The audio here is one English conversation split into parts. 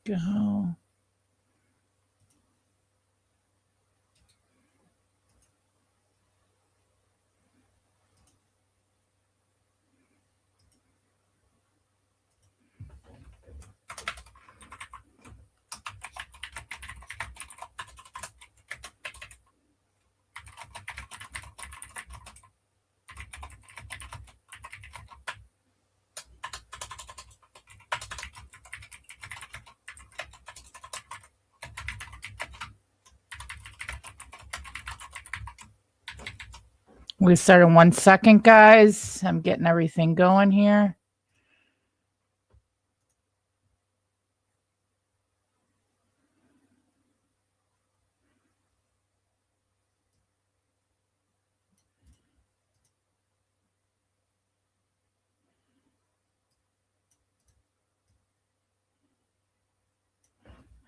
go. We start in 1 second, guys. I'm getting everything going here.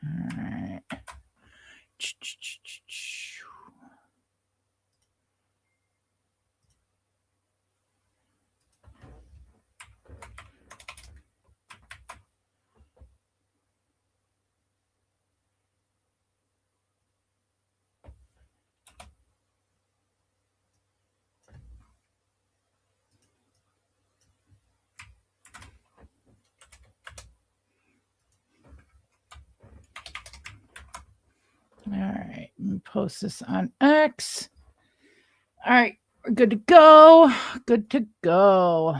All right. All right, let me post this on X. All right, we're good to go. Good to go.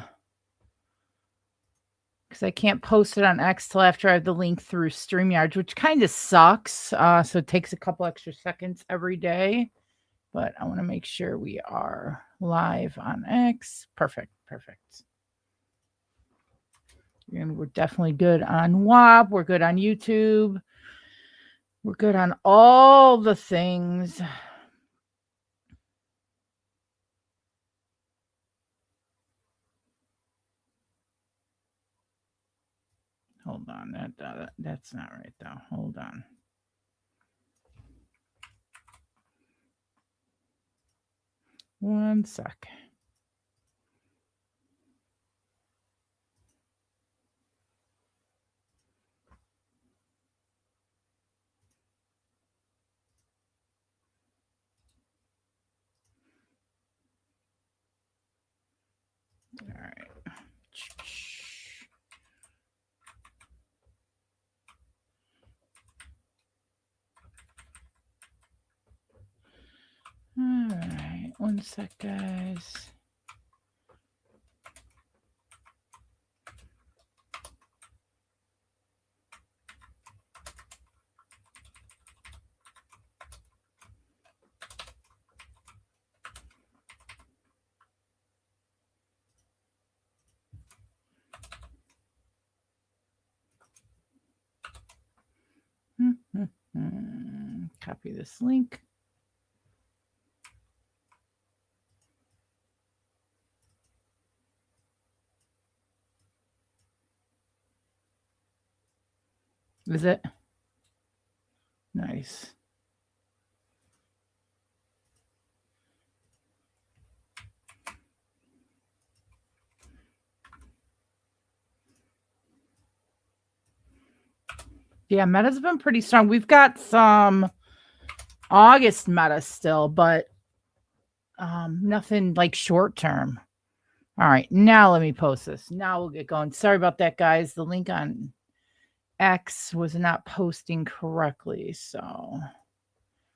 Because I can't post it on X till after I have the link through StreamYard, which kind of sucks. So it takes a couple extra seconds every day. But I want to make sure we are live on X. Perfect. And we're definitely good on WAP. We're good on YouTube. We're good on all the things. Hold on. That's not right, though. Hold on. One sec. All right. All right. One sec, guys. Copy this link. Is it? Nice. Yeah, meta's been pretty strong. We've got some August meta still, but nothing like short term. All right, now let me post this. Now we'll get going. Sorry about that, guys. The link on X was not posting correctly. So, all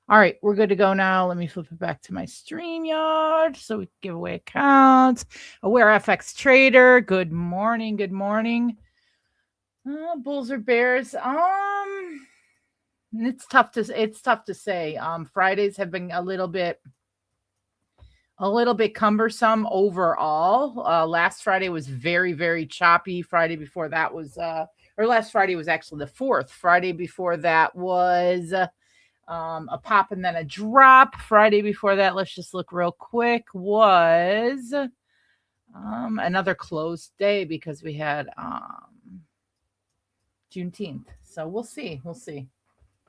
right, we're good to go now. Let me flip it back to my StreamYard so we can give away accounts. Aware FX Trader. Good morning. Good morning. Bulls or Bears? It's tough to say. Fridays have been a little bit cumbersome overall. Last Friday was very, very choppy. Friday before that was or last Friday was actually the 4th. Friday before that was a pop and then a drop. Friday before that, let's just look real quick, was another closed day because we had Juneteenth. So we'll see.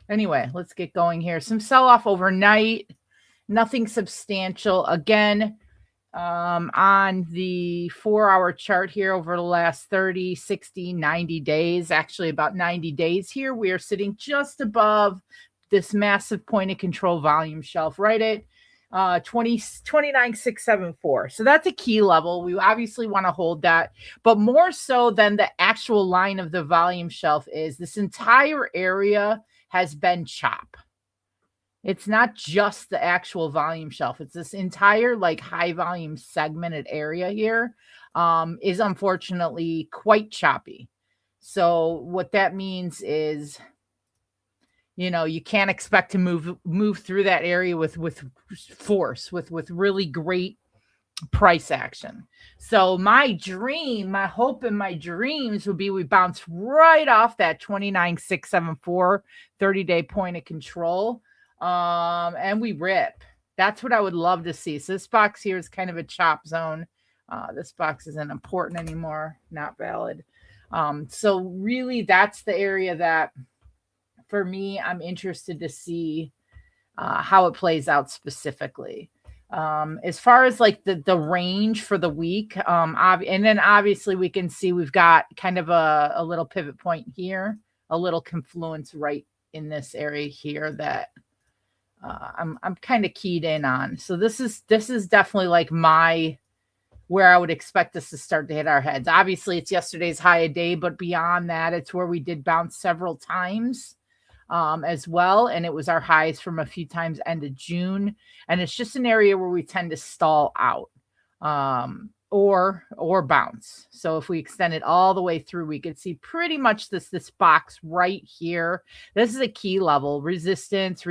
Anyway, let's get going here. Some sell-off overnight. Nothing substantial. Again, On the 4-hour chart here over the last 30, 60, 90 days, actually about 90 days here, we are sitting just above this massive point of control volume shelf right at 29,674. So that's a key level. We obviously want to hold that, but more so than the actual line of the volume shelf is this entire area has been chop. It's not just the actual volume shelf. It's this entire like high volume segmented area here is unfortunately quite choppy. So what that means is, you know, you can't expect to move through that area with force, with really great price action. So my dream, my hope and my dreams would be we bounce right off that 29,674 30-day point of control. And we rip. That's what I would love to see. So this box here is kind of a chop zone. This box isn't important anymore, not valid. So really that's the area that for me, I'm interested to see how it plays out specifically. As far as like the range for the week, and then obviously we can see we've got kind of a little pivot point here, a little confluence right in this area here that I'm kind of keyed in on. So this is definitely like where I would expect us to start to hit our heads. Obviously, it's yesterday's high a day, but beyond that, it's where we did bounce several times as well. And it was our highs from a few times end of June. And it's just an area where we tend to stall out or bounce. So if we extend it all the way through, we could see pretty much this box right here. This is a key level: resistance,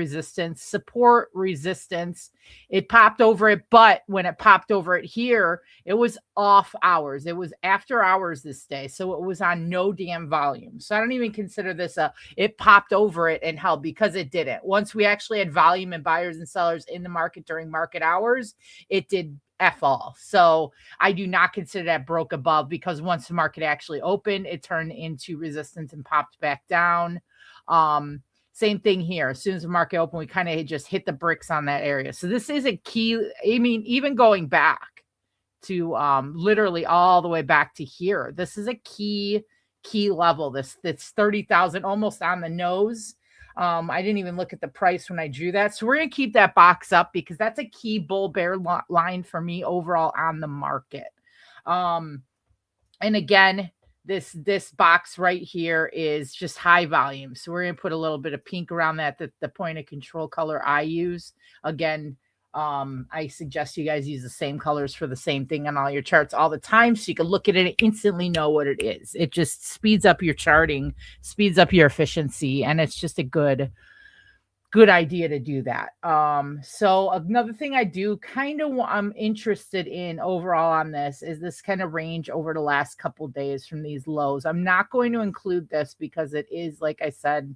support, resistance. It popped over it, but when it popped over it here, it was off hours. It was after hours this day, so it was on no damn volume. So I don't even consider this it popped over it and held, because it didn't. Once we actually had volume and buyers and sellers in the market during market hours, it did F all. So I do not consider that broke above, because once the market actually opened, it turned into resistance and popped back down. Same thing here. As soon as the market opened, we kind of just hit the bricks on that area. So this is a key. I mean, even going back to literally all the way back to here, this is a key level. This 30,000, almost on the nose. I didn't even look at the price when I drew that. So we're going to keep that box up, because that's a key bull bear line for me overall on the market. And again, this box right here is just high volume. So we're going to put a little bit of pink around that, the point of control color I use. Again, I suggest you guys use the same colors for the same thing on all your charts all the time, so you can look at it and instantly know what it is. It just speeds up your charting, speeds up your efficiency, and it's just a good idea to do that. So another thing I do I'm interested in overall on this is this kind of range over the last couple days from these lows. I'm not going to include this because it is, like I said,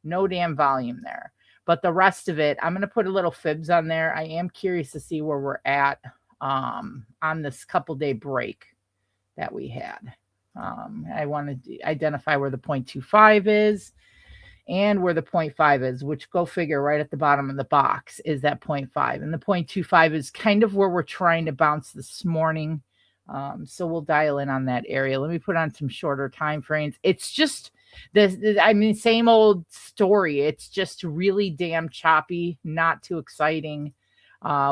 no damn volume there. But the rest of it, I'm going to put a little fibs on there. I am curious to see where we're at on this couple day break that we had. I want to identify where the 0.25 is and where the 0.5 is, which, go figure, right at the bottom of the box is that 0.5. And the 0.25 is kind of where we're trying to bounce this morning. So we'll dial in on that area. Let me put on some shorter time frames. It's just same old story. It's just really damn choppy, not too exciting.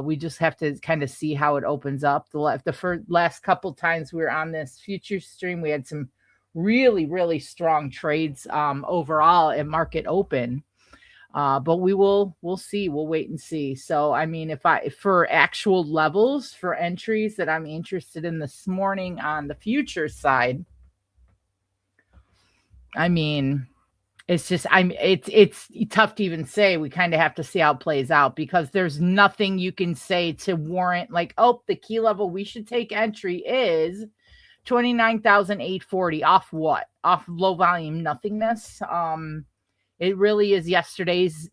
We just have to kind of see how it opens up. The last couple times we were on this future stream, we had some really, really strong trades overall at market open. But we'll see. We'll wait and see. So, I mean, for actual levels for entries that I'm interested in this morning on the future side, I mean, it's just, it's tough to even say. We kind of have to see how it plays out, because there's nothing you can say to warrant like, oh, the key level we should take entry is 29,840 off what? Off low volume nothingness. It really is yesterday's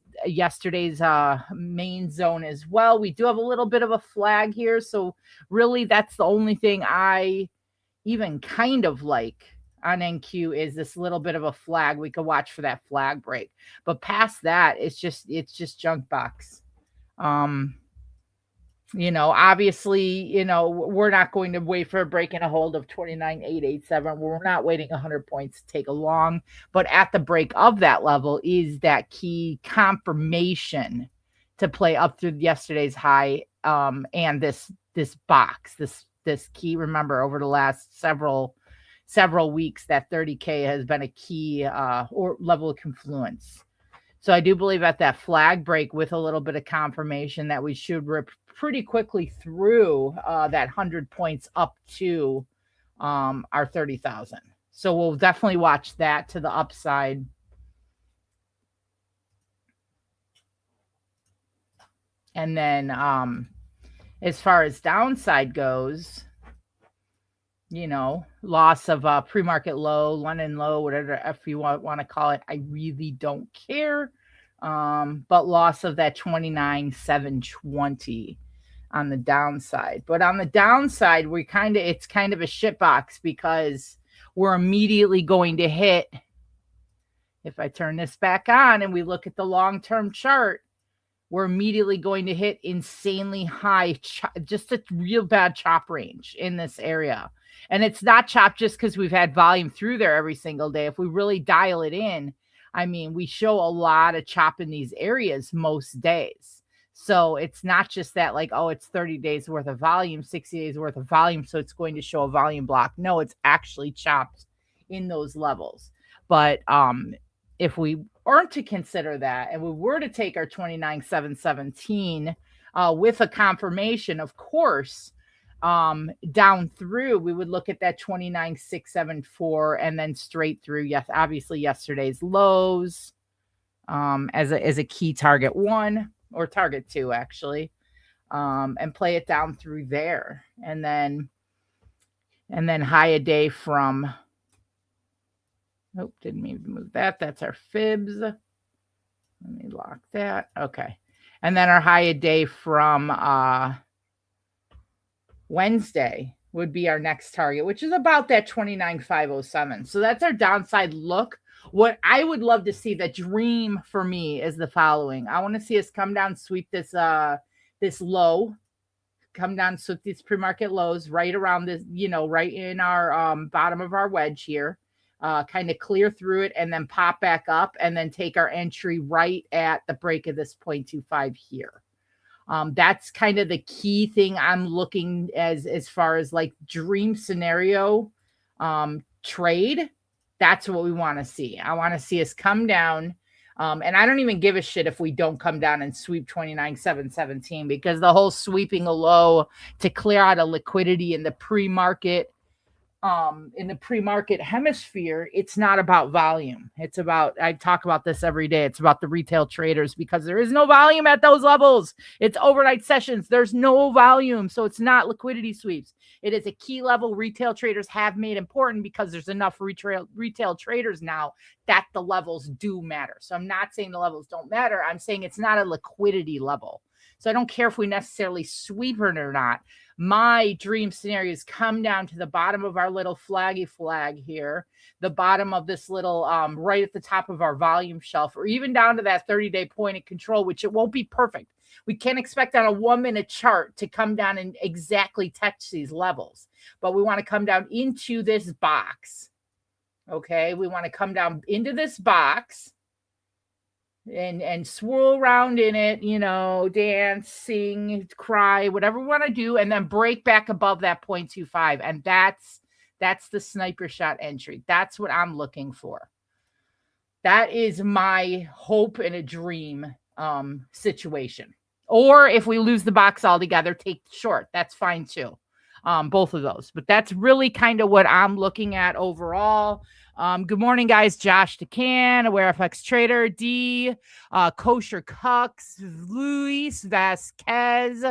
main zone as well. We do have a little bit of a flag here. So really that's the only thing I even kind of like on NQ is this little bit of a flag. We could watch for that flag break, but past that, it's just junk box. Obviously, we're not going to wait for a break and a hold of 29,887. We're not waiting 100 points to take a long, but at the break of that level is that key confirmation to play up through yesterday's high, and this box, this key. Remember, over the last several weeks, that 30K has been a key or level of confluence. So I do believe at that flag break, with a little bit of confirmation, that we should rip pretty quickly through that 100 points up to our 30,000. So we'll definitely watch that to the upside. And then as far as downside goes, loss of pre-market low, London low, whatever F you want to call it. I really don't care. But loss of that 29,720 on the downside. But on the downside, it's kind of a shit box, because we're immediately going to hit, if I turn this back on and we look at the long-term chart, we're immediately going to hit insanely high, just a real bad chop range in this area. And it's not chop just because we've had volume through there every single day. If we really dial it in, I mean, we show a lot of chop in these areas most days. So it's not just that, like, oh, it's 30 days worth of volume, 60 days worth of volume, so it's going to show a volume block. No, it's actually chopped in those levels. But if we aren't to consider that, and we were to take our 29,717 with a confirmation, of course, down through, we would look at that 29,674 and then straight through. Yes, obviously yesterday's lows as a key target 1 or target 2, actually, and play it down through there, and then high a day from. Nope, didn't mean to move that. That's our fibs. Let me lock that. Okay. And then our high a day from Wednesday would be our next target, which is about that 29,507. So that's our downside look. What I would love to see, the dream for me, is the following. I want to see us come down, sweep this low, come down, sweep these pre-market lows right around this, right in our bottom of our wedge here. Kind of clear through it and then pop back up, and then take our entry right at the break of this 0.25 here. That's kind of the key thing I'm looking as far as like dream scenario trade. That's what we want to see. I want to see us come down. And I don't even give a shit if we don't come down and sweep 29,717, because the whole sweeping a low to clear out a liquidity in the pre-market hemisphere, it's not about volume. It's about, I talk about this every day, it's about the retail traders, because there is no volume at those levels. It's overnight sessions. There's no volume. So it's not liquidity sweeps. It is a key level retail traders have made important, because there's enough retail traders now that the levels do matter. So I'm not saying the levels don't matter. I'm saying it's not a liquidity level. So I don't care if we necessarily sweep it or not. My dream scenario is come down to the bottom of our little flaggy flag here, the bottom of this little, right at the top of our volume shelf, or even down to that 30-day point of control, which it won't be perfect. We can't expect on a 1-minute chart to come down and exactly touch these levels, but we want to come down into this box. Okay. We want to come down into this box and swirl around in it, dance, sing, cry, whatever we want to do, and then break back above that 0.25. And that's the sniper shot entry. That's what I'm looking for. That is my hope and a dream situation. Or if we lose the box altogether, take short. That's fine too. Both of those. But that's really kind of what I'm looking at overall. Good morning, guys. Josh DeCan, Aware FX Trader, D, Kosher Cux, Luis Vasquez.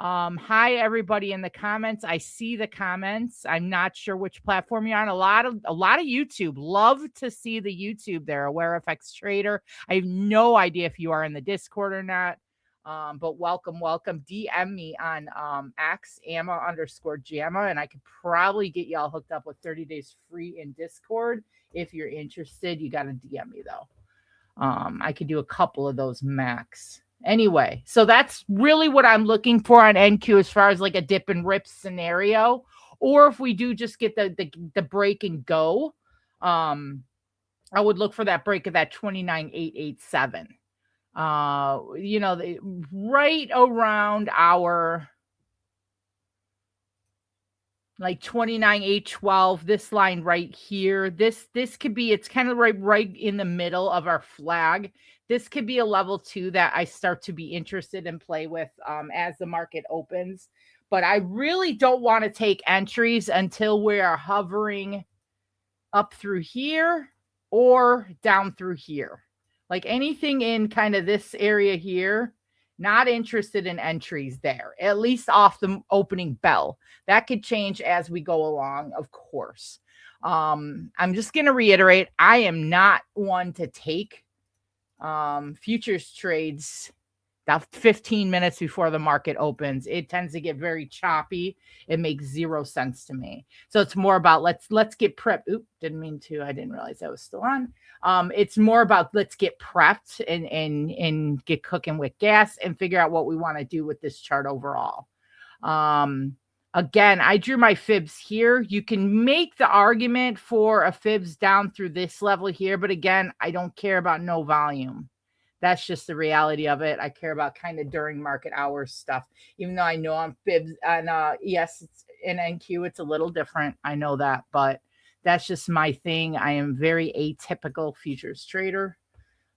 Hi, everybody in the comments. I see the comments. I'm not sure which platform you're on. A lot of YouTube. Love to see the YouTube there. Aware FX Trader. I have no idea if you are in the Discord or not. But welcome. DM me on X Amma_Jamma, and I could probably get y'all hooked up with 30 days free in Discord. If you're interested, you got to DM me though. I could do a couple of those max. Anyway, so that's really what I'm looking for on NQ as far as like a dip and rip scenario. Or if we do just get the break and go, I would look for that break of that 29,887. Right around our like 29,812, this line right here. This could be, it's kind of right in the middle of our flag. This could be a level 2 that I start to be interested in play with as the market opens. But I really don't want to take entries until we are hovering up through here or down through here. Like anything in kind of this area here, not interested in entries there, at least off the opening bell. That could change as we go along, of course. I'm just going to reiterate, I am not one to take futures trades about 15 minutes before the market opens. It tends to get very choppy. It makes zero sense to me. So it's more about let's get prepped. Oop, didn't mean to. I didn't realize that was still on. It's more about let's get prepped and get cooking with gas and figure out what we want to do with this chart overall. Again, I drew my fibs here. You can make the argument for a fibs down through this level here, but again, I don't care about no volume. That's just the reality of it. I care about kind of during market hours stuff, even though I know on fibs and yes, it's in NQ, it's a little different. I know that, but that's just my thing. I am very atypical futures trader.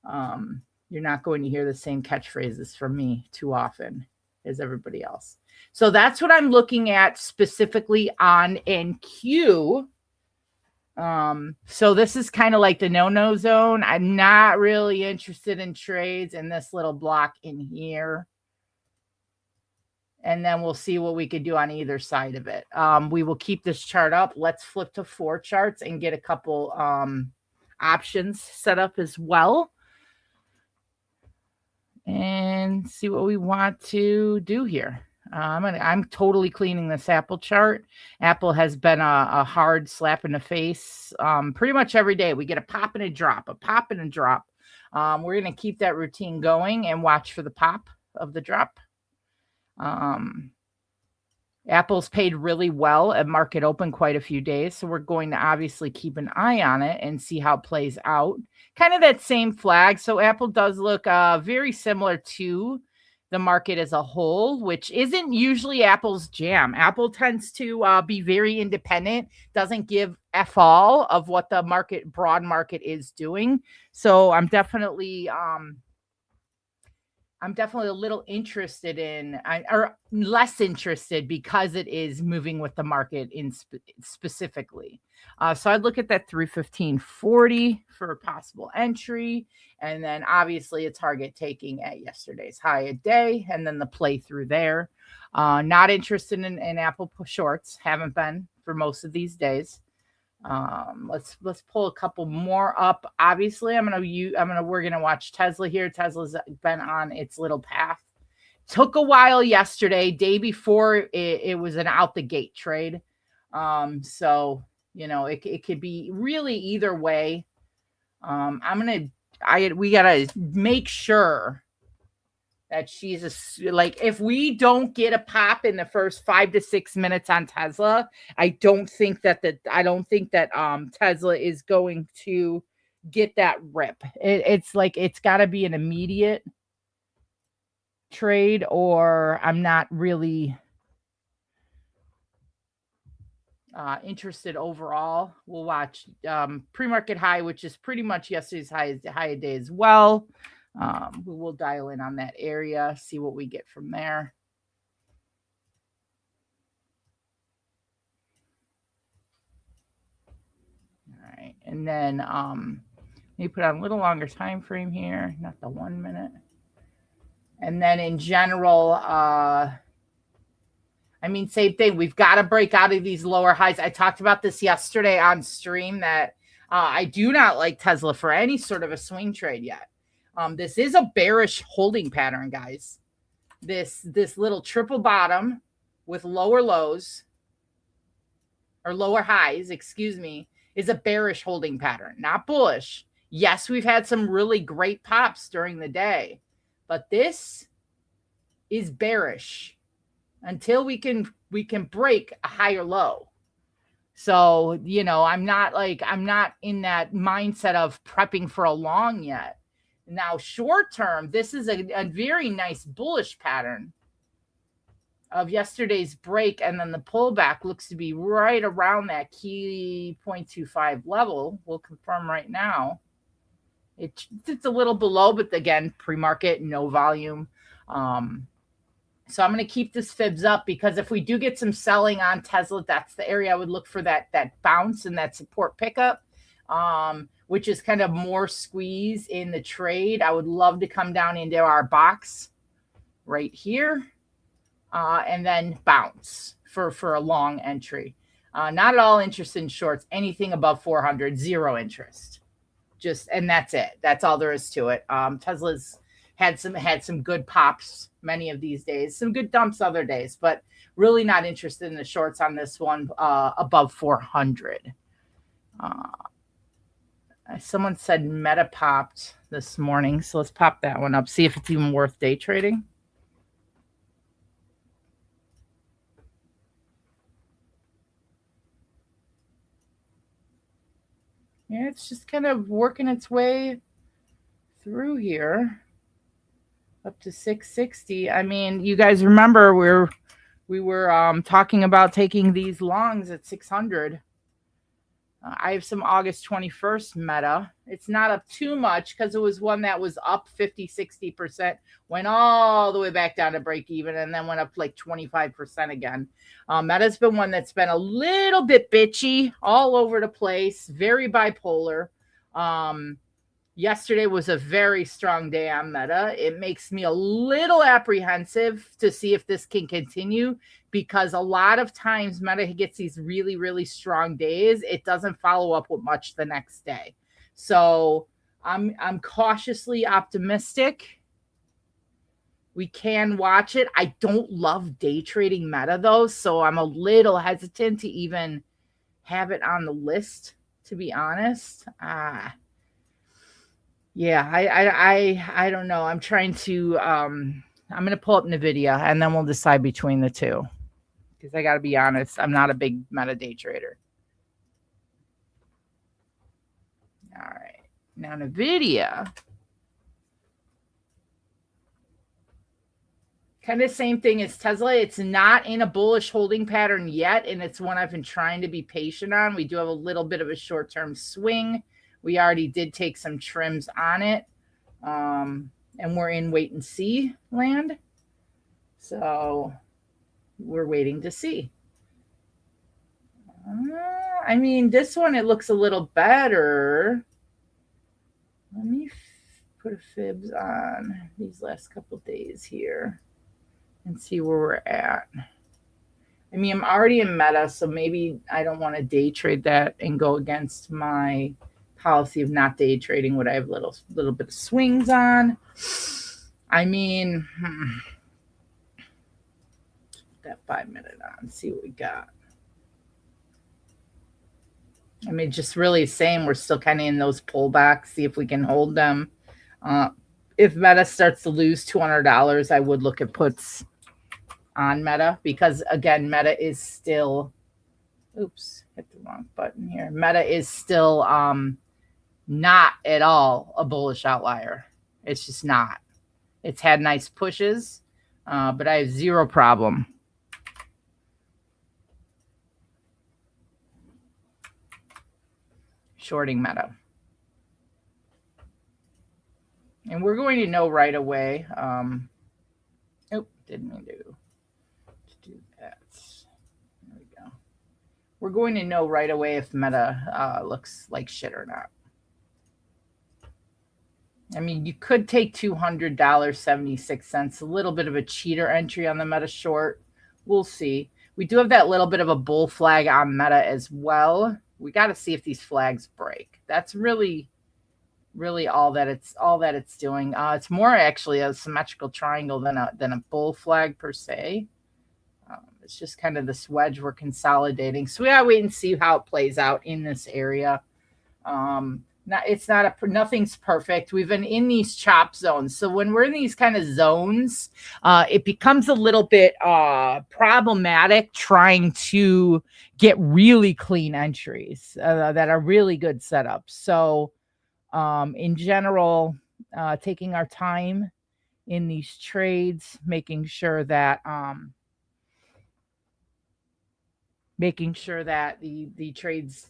You're not going to hear the same catchphrases from me too often as everybody else. So that's what I'm looking at specifically on NQ. So this is kind of like the no-no zone. I'm not really interested in trades in this little block in here. And then we'll see what we could do on either side of it. We will keep this chart up. Let's flip to 4 charts and get a couple options set up as well. And see what we want to do here. I'm totally cleaning this Apple chart. Apple has been a hard slap in the face pretty much every day. We get a pop and a drop, a pop and a drop. We're going to keep that routine going and watch for the pop of the drop. Apple's paid really well at market open quite a few days, so we're going to obviously keep an eye on it and see how it plays out. Kind of that same flag. So Apple does look very similar to the market as a whole, which isn't usually Apple's jam. Apple tends to be very independent, doesn't give F all of what the broad market is doing. So I'm definitely a little interested in, or less interested, because it is moving with the market in specifically. So I'd look at that 315.40 for a possible entry. And then obviously a target taking at yesterday's high a day, and then the play through there. Not interested in Apple shorts. Haven't been for most of these days. Let's pull a couple more up. Obviously, we're gonna watch Tesla here. Tesla's been on its little path. Took a while yesterday. Day before it was an out the gate trade. So it could be really either way. We gotta make sure that if we don't get a pop in the first 5 to 6 minutes on Tesla, I don't think that Tesla is going to get that rip. It's got to be an immediate trade, or I'm not really interested overall. We'll watch pre-market high, which is pretty much yesterday's high a day as well. We will dial in on that area, see what we get from there. All right, and then let me put on a little longer time frame here, not the 1 minute. And then in general, same thing. We've got to break out of these lower highs. I talked about this yesterday on stream that I do not like Tesla for any sort of a swing trade yet. This is a bearish holding pattern, guys. This little triple bottom with lower lows, or lower highs, excuse me, is a bearish holding pattern, not bullish. Yes, we've had some really great pops during the day, But this is bearish until we can break a higher low. So, you know, I'm not in that mindset of prepping for a long yet. Now, short term, this is a very nice bullish pattern of yesterday's break, and then the pullback looks to be right around that key 0.25 level. We'll confirm right now. It's a little below, but again, pre-market, no volume. So I'm going to keep this fibs up, because if we do get some selling on Tesla, that's the area I would look for that bounce and that support pickup, which is kind of more squeeze in the trade. I would love to come down into our box right here and then bounce for a long entry. Not at all interested in shorts. Anything above 400, zero interest. And that's it. That's all there is to it. Tesla's had some good pops many of these days, some good dumps other days, but really not interested in the shorts on this one above 400. Someone said Meta popped this morning, so let's pop that one up, see if it's even worth day trading. Yeah, it's just kind of working its way through here up to 660. I mean, you guys remember we were talking about taking these longs at 600. I have some August 21st Meta. It's not up too much because it was one that was up 50-60%, went all the way back down to break even, and then went up like 25% again. Meta's been one that's been a little bit bitchy, all over the place, very bipolar. Yesterday was a very strong day on Meta. It makes me a little apprehensive to see if this can continue, because a lot of times Meta gets these really, really strong days. It doesn't follow up with much the next day. So I'm cautiously optimistic. We can watch it. I don't love day trading Meta though, so I'm a little hesitant to even have it on the list, to be honest. Yeah, I don't know. I'm trying to I'm going to pull up NVIDIA and then we'll decide between the two, because I got to be honest, I'm not a big Meta day trader. All right. Now NVIDIA, kind of same thing as Tesla. It's not in a bullish holding pattern yet, and it's one I've been trying to be patient on. We do have a little bit of a short-term swing. We already did take some trims on it, and we're in wait and see land. So we're waiting to see. I mean, this one, it looks a little better. Let me put a fibs on these last couple of days here and see where we're at. I mean, I'm already in Meta, so maybe I don't want to day trade that and go against my policy of not day trading what I have little bit of swings on. I mean, that 5 minute on, see what we got. I mean, just really same. We're still kind of in those pullbacks. See if we can hold them. If Meta starts to lose $200, I would look at puts on Meta, because again, Meta is still, oops, hit the wrong button here. Meta is still not at all a bullish outlier. It's just not. It's had nice pushes, but I have zero problem shorting Meta. And we're going to know right away. Didn't mean to do that. There we go. We're going to know right away if Meta looks like shit or not. I mean, you could take $200.76, a little bit of a cheater entry on the Meta short. We'll see. We do have that little bit of a bull flag on Meta as well. We got to see if these flags break. That's really all that it's doing. It's more actually a symmetrical triangle than a bull flag per se. It's just kind of this wedge we're consolidating. So we gotta wait and see how it plays out in this area. Nothing's perfect. We've been in these chop zones. So when we're in these kind of zones, it becomes a little bit problematic trying to get really clean entries that are really good setups. So in general, taking our time in these trades, making sure that the trades,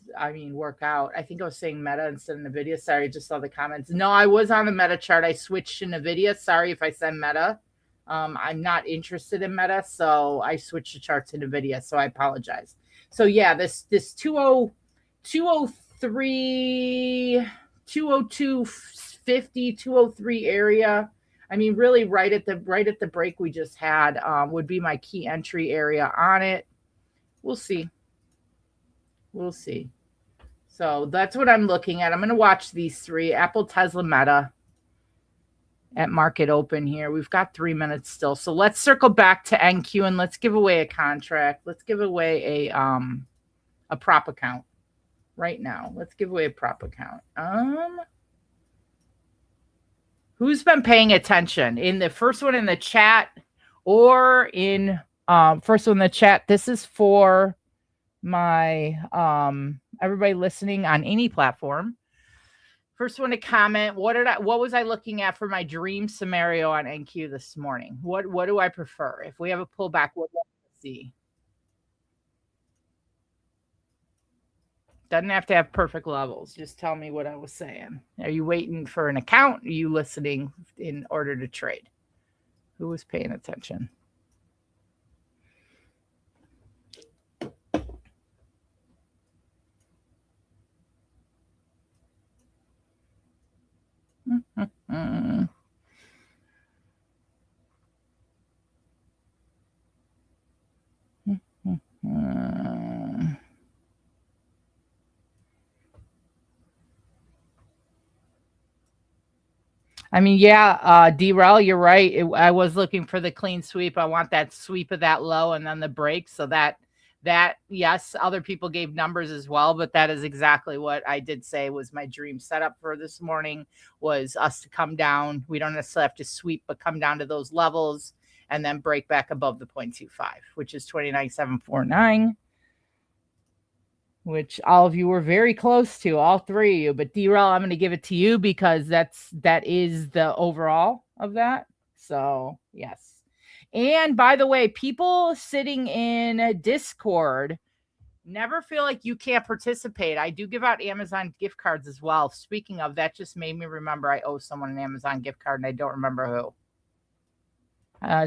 work out. I think I was saying Meta instead of NVIDIA. Sorry, I just saw the comments. No, I was on the Meta chart. I switched to NVIDIA. Sorry if I said Meta. I'm not interested in Meta, so I switched the chart to NVIDIA. So I apologize. So yeah, this 203, 202.50, 203 area. Really right at the break we just had would be my key entry area on it. We'll see. So that's what I'm looking at. I'm going to watch these three: Apple, Tesla, Meta at market open here. We've got 3 minutes still. So let's circle back to NQ and let's give away a contract. Let's give away a prop account right now. Let's give away a prop account. Who's been paying attention? In the first one in the chat or in first one in the chat, this is for my everybody listening on any platform. First one to comment, what was I looking at for my dream scenario on NQ this morning? What do I prefer? If we have a pullback, what do I see? Doesn't have to have perfect levels. Just tell me what I was saying. Are you waiting for an account? Are you listening in order to trade? Who was paying attention? D-Rel, you're right. I was looking for the clean sweep. I want that sweep of that low and then the break. So that yes, other people gave numbers as well, but that is exactly what I did say was my dream setup for this morning, was us to come down. We don't necessarily have to sweep, but come down to those levels and then break back above the 0.25, which is 29,749. Which all of you were very close to, all three of you. But D-Rel, I'm going to give it to you because that is the overall of that. So, yes. And by the way, people sitting in Discord, never feel like you can't participate. I do give out Amazon gift cards as well. Speaking of, that just made me remember I owe someone an Amazon gift card, and I don't remember who.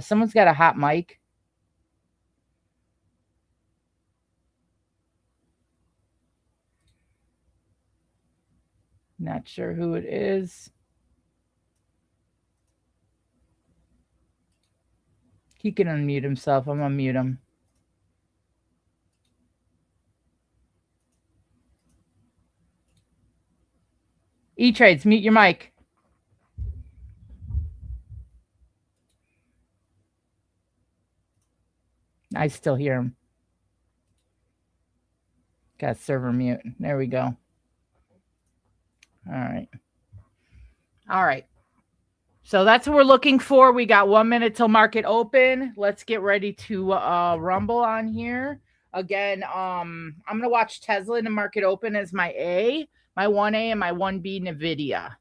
Someone's got a hot mic. Not sure who it is. He can unmute himself. I'm going to mute him. E-Trades, mute your mic. I still hear him. Got server mute. There we go. All right. So that's what we're looking for. We got 1 minute till market open. Let's get ready to rumble on here. Again, I'm going to watch Tesla in the market open as my A, my 1A, and my 1B NVIDIA.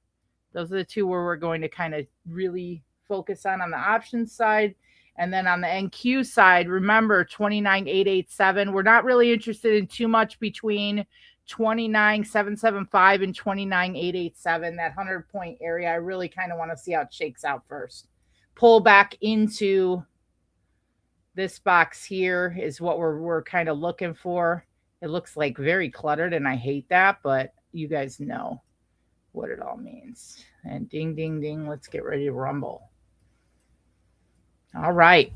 Those are the two where we're going to kind of really focus on the options side. And then on the NQ side, remember 29,887. We're not really interested in too much between 29,775 and 29,887, that 100-point area. I really kind of want to see how it shakes out first. Pull back into this box here is what we're kind of looking for. It looks like very cluttered, and I hate that, but you guys know what it all means. And ding, ding, ding. Let's get ready to rumble. All right.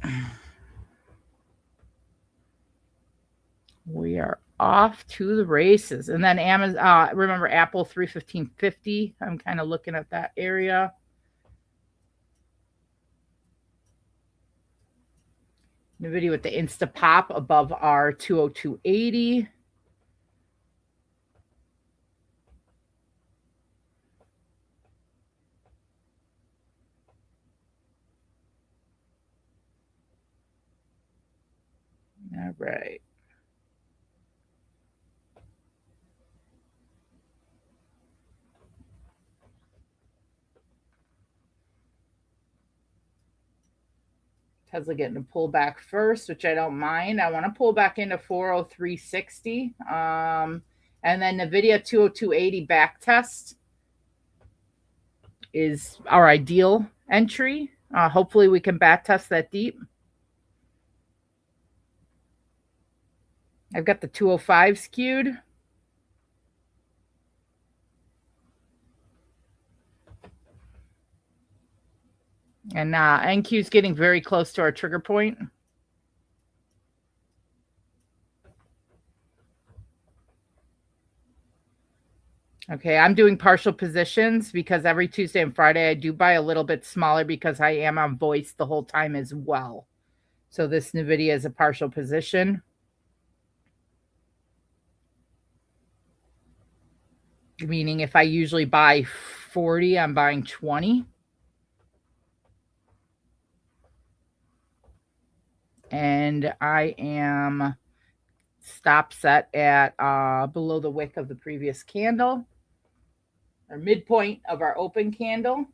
We are off to the races. And then Amazon, remember Apple 315.50. I'm kind of looking at that area. NVIDIA with the Insta Pop above our 202.80. All right. Tesla getting a pull back first, which I don't mind. I want to pull back into 403.60. And then NVIDIA 202.80 back test is our ideal entry. Hopefully we can back test that deep. I've got the 205 skewed. And NQ is getting very close to our trigger point. Okay, I'm doing partial positions because every Tuesday and Friday I do buy a little bit smaller because I am on voice the whole time as well. So this NVIDIA is a partial position. Meaning if I usually buy 40, I'm buying 20. And I am stop set at below the wick of the previous candle, or midpoint of our open candle.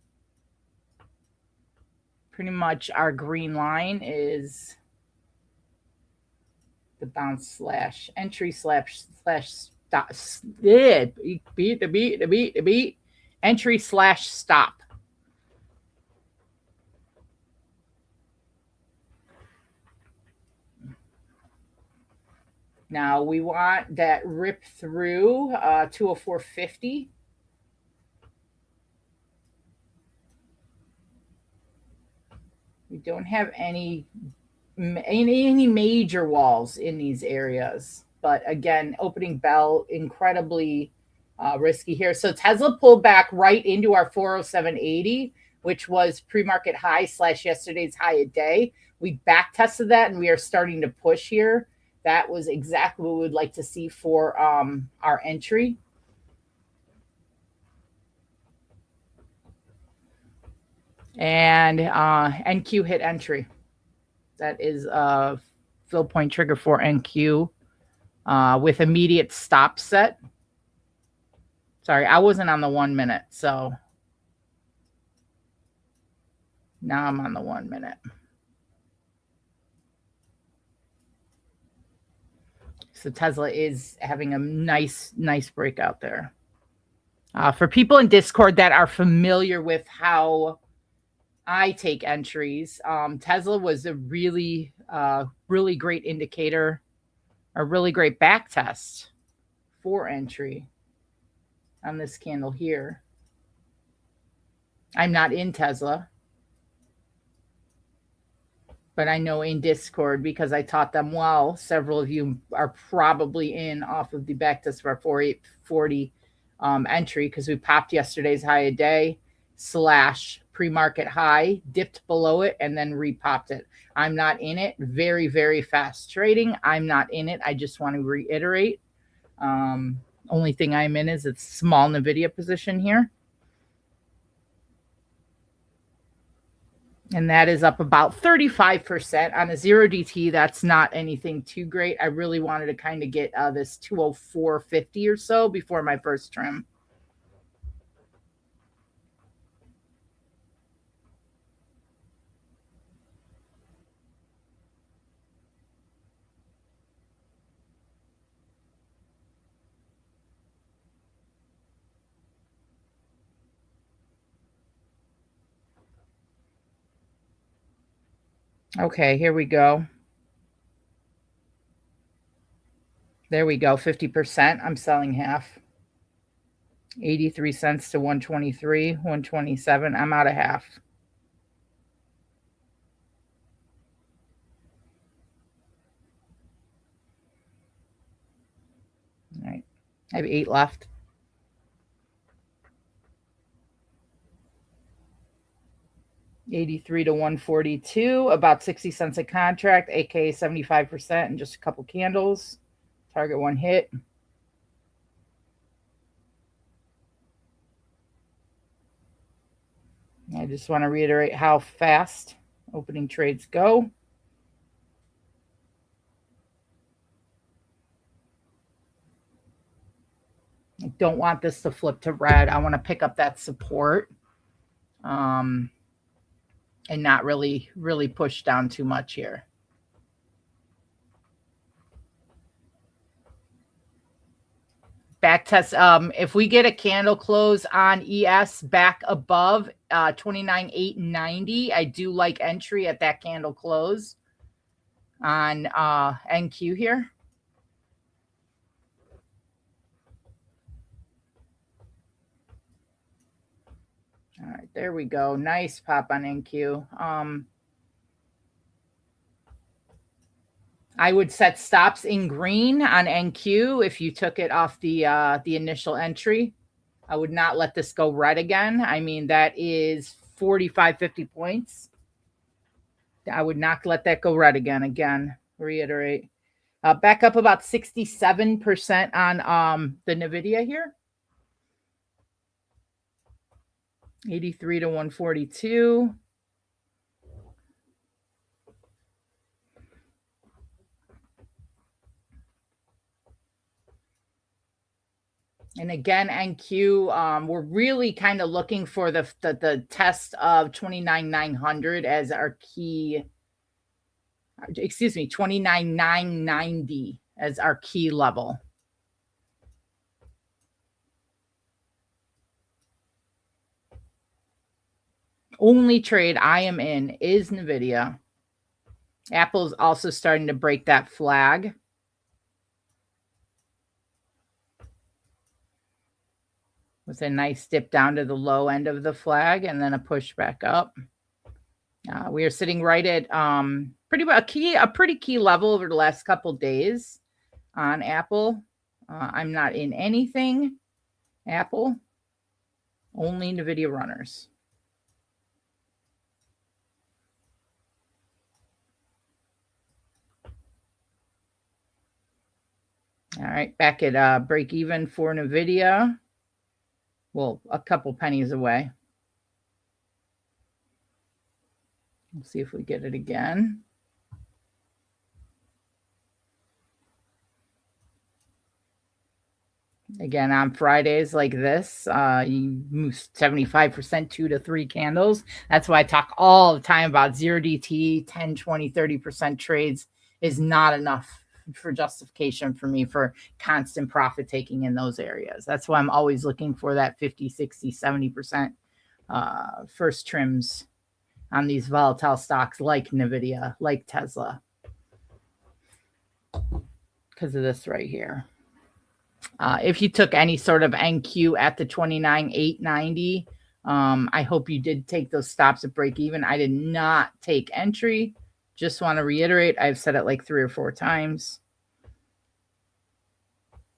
Pretty much our green line is the bounce slash entry slash stop. Beat entry slash stop. Now we want that rip through 204.50. We don't have any major walls in these areas. But again, opening bell, incredibly risky here. So Tesla pulled back right into our 407.80, which was pre-market high / yesterday's high a day. We back tested that and we are starting to push here. That was exactly what we would like to see for our entry. And NQ hit entry. That is a fill point trigger for NQ with immediate stop set. Sorry, I wasn't on the 1 minute, so now I'm on the 1 minute. So Tesla is having a nice breakout there. For people in Discord that are familiar with how I take entries, Tesla was a really great indicator, a really great back test for entry on this candle here. I'm not in Tesla, but I know in Discord because I taught them well. Several of you are probably in off of the back test of our 4840 entry because we popped yesterday's high a day / pre-market high, dipped below it, and then repopped it. I'm not in it. Very, very fast trading. I'm not in it. I just want to reiterate. Only thing I'm in is it's small NVIDIA position here. And that is up about 35% on a 0 DT. That's not anything too great. I really wanted to kind of get this 204.50 or so before my first trim. Okay, here we go. There we go, 50%. I'm selling half. 83 cents to 123, 127. I'm out of half. All right. I have 8 left. $83 to $142, about 60 cents a contract, aka 75% in just a couple candles. Target one hit. I just want to reiterate how fast opening trades go. don't want this to flip to red. I want to pick up that support and not really push down too much here. Back test. If we get a candle close on ES back above 29,890, I do like entry at that candle close on NQ here. All right, there we go. Nice pop on NQ. I would set stops in green on NQ if you took it off the initial entry. I would not let this go red again. I mean, that is 45, 50 points. I would not let that go red again. Again, reiterate. Back up about 67% on the NVIDIA here. 83 to 142. And again, NQ, we're really kind of looking for the test of 29,900 as our key. Excuse me, 29,990 as our key level. Only trade I am in is NVIDIA. Apple's also starting to break that flag. With a nice dip down to the low end of the flag and then a push back up. We are sitting right at a pretty key level over the last couple days on Apple. I'm not in anything Apple, only NVIDIA runners. All right, back at break even for NVIDIA. Well, a couple pennies away. We'll see if we get it again. Again, on Fridays like this, you move 75%, 2 to 3 candles. That's why I talk all the time about 0DT, 10, 20, 30% trades is not enough for justification for me for constant profit taking in those areas. That's why I'm always looking for that 50, 60, 70% first trims on these volatile stocks like NVIDIA, like Tesla, because of this right here. If you took any sort of NQ at the 29,890, I hope you did take those stops at break even. I did not take entry. Just want to reiterate, I've said it like 3 or 4 times.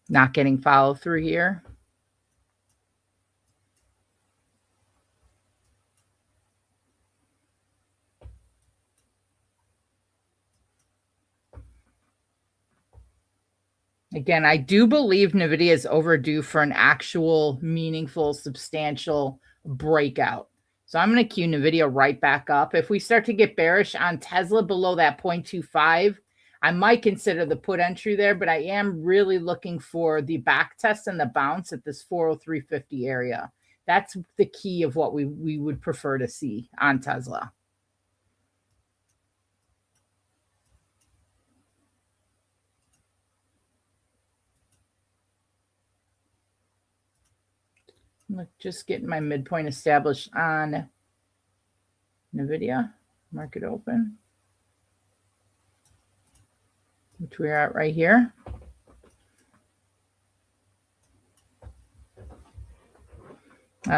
Not getting follow through here. Again, I do believe NVIDIA is overdue for an actual, meaningful, substantial breakout. So I'm going to cue NVIDIA right back up. If we start to get bearish on Tesla below that 0.25, I might consider the put entry there, but I am really looking for the back test and the bounce at this 403.50 area. That's the key of what we would prefer to see on Tesla. Look, just getting my midpoint established on NVIDIA. Market open, which we're at right here.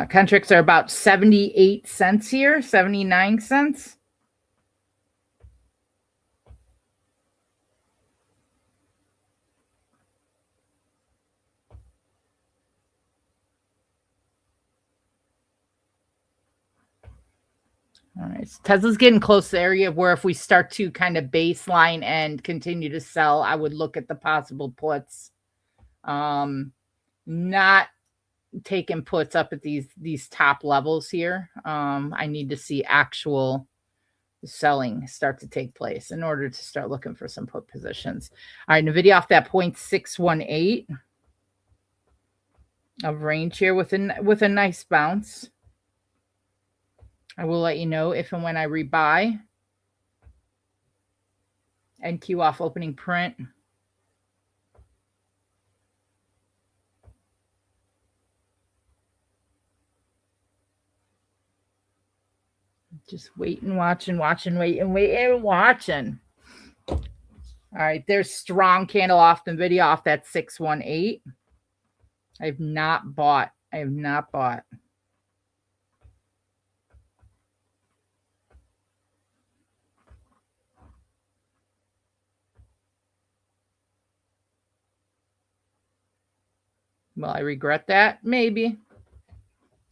Contracts are about 78 cents here, 79 cents. All right, so Tesla's getting close to the area where if we start to kind of baseline and continue to sell, I would look at the possible puts. Not taking puts up at these top levels here. I need to see actual selling start to take place in order to start looking for some put positions. All right, NVIDIA off that 0.618. of range here with a nice bounce. I will let you know if and when I rebuy. NQ off opening print. Just wait and watch and watch and wait and wait and watching. All right, there's strong candle off the video off that 618. I have not bought. Will I regret that? Maybe,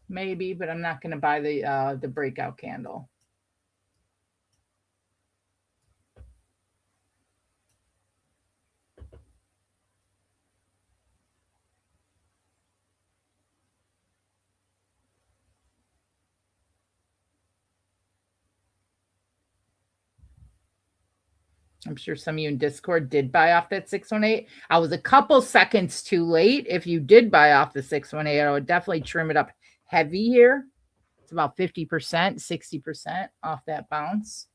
but I'm not going to buy the breakout candle. I'm sure some of you in Discord did buy off that 618. I was a couple seconds too late. If you did buy off the 618, I would definitely trim it up heavy here. It's about 50%, 60% off that bounce.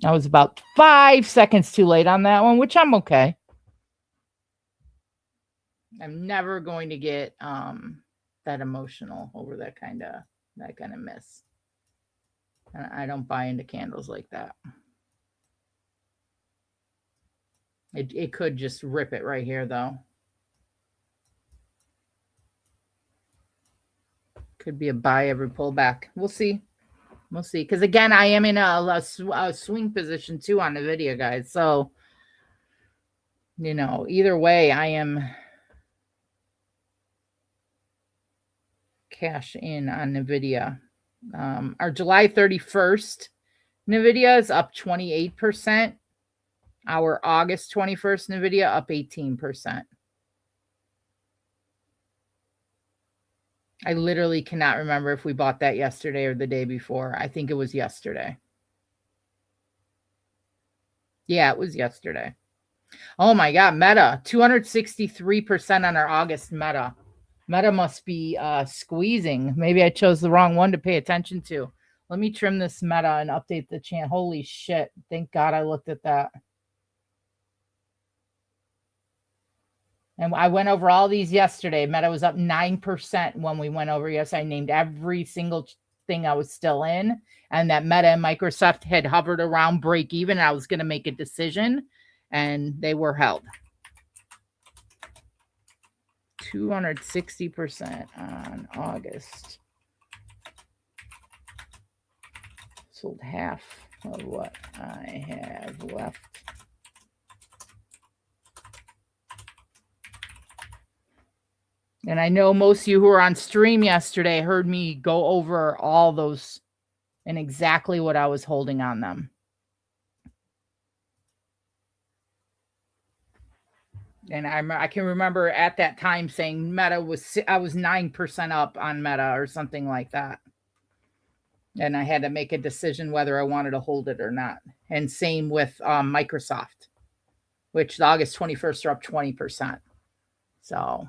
I was about 5 seconds too late on that one, which I'm okay. I'm never going to get that emotional over that kind of miss. And I don't buy into candles like that. It could just rip it right here, though. Could be a buy every pullback. We'll see. We'll see. Because, again, I am in a swing position, too, on the video, guys. So, you know, either way, I am cash in on NVIDIA. Our July 31st NVIDIA is up 28%. Our August 21st NVIDIA up 18%. I literally cannot remember if we bought that yesterday or the day before. I think it was yesterday. Yeah, it was yesterday. Oh my God, Meta, 263% on our August Meta. Meta must be squeezing. Maybe I chose the wrong one to pay attention to. Let me trim this Meta and update the channel. Holy shit. Thank God I looked at that. And I went over all these yesterday. Meta was up 9% when we went over. Yes, I named every single thing I was still in. And that Meta and Microsoft had hovered around break even. I was going to make a decision, and they were held. 260% on August. Sold half of what I have left. And I know most of you who were on stream yesterday heard me go over all those and exactly what I was holding on them. And I can remember at that time saying Meta I was 9% up on Meta or something like that. And I had to make a decision whether I wanted to hold it or not. And same with Microsoft, which the August 21st are up 20%. So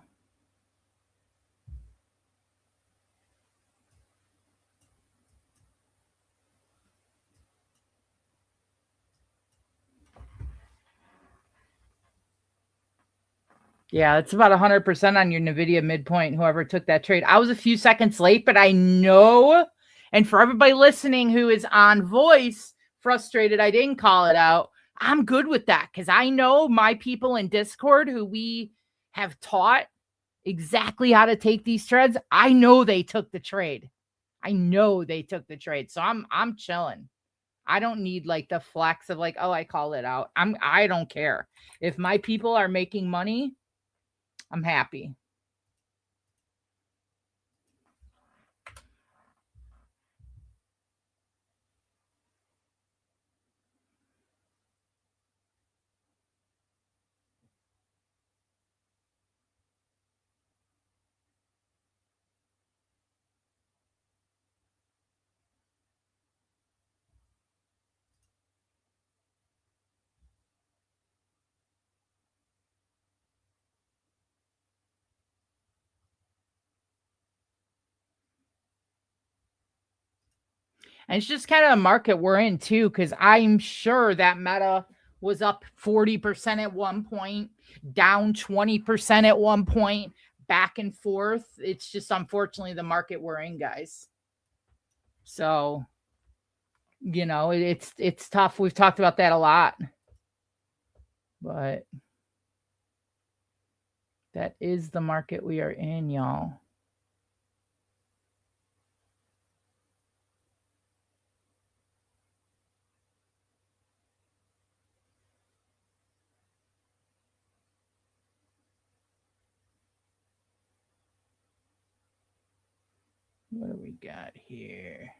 yeah, it's about 100% on your NVIDIA midpoint, whoever took that trade. I was a few seconds late, but I know, and for everybody listening who is on voice, frustrated I didn't call it out, I'm good with that because I know my people in Discord who we have taught exactly how to take these trades. I know they took the trade. So I'm chilling. I don't need like the flex of like, oh, I call it out. I don't care. If my people are making money, I'm happy. And it's just kind of the market we're in too, because I'm sure that Meta was up 40% at one point, down 20% at one point, back and forth. It's just unfortunately the market we're in, guys. So, you know, it's tough. We've talked about that a lot. But that is the market we are in, y'all. What do we got here?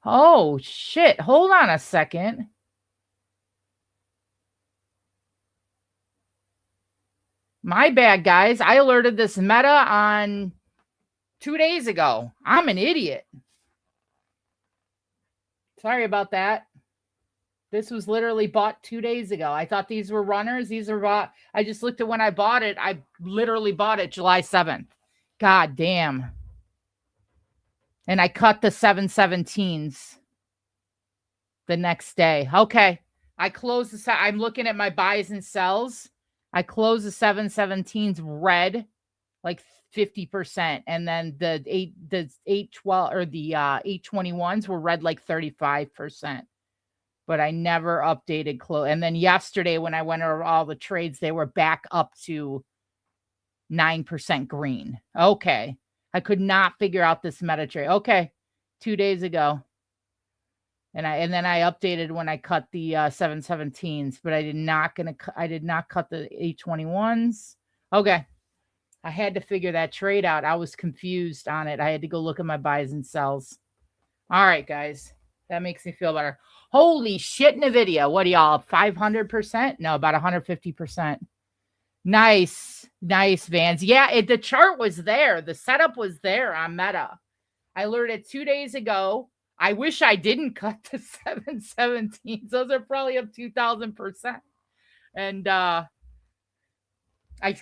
Oh, shit. Hold on a second. My bad, guys. I alerted this Meta on 2 days ago. I'm an idiot. Sorry about that. This was literally bought 2 days ago. I thought these were runners. These are bought. I just looked at when I bought it. I literally bought it July 7th. God damn. And I cut the 717s the next day. Okay. I closed the set. I'm looking at my buys and sells. I closed the 717s red, like 50%. And then the 812 or the 821s were red like 35%. But I never updated close. And then yesterday when I went over all the trades, they were back up to 9% green. Okay. I could not figure out this meta trade. Okay. 2 days ago. And then I updated when I cut the 717s, but I did not cut the 821s. Okay. I had to figure that trade out. I was confused on it. I had to go look at my buys and sells. All right, guys. That makes me feel better. Holy shit, NVIDIA. What are y'all, 500%? No, about 150%. Nice. Nice, Vans. Yeah, the chart was there. The setup was there on Meta. I learned it 2 days ago. I wish I didn't cut the 717s. Those are probably up 2,000%. And I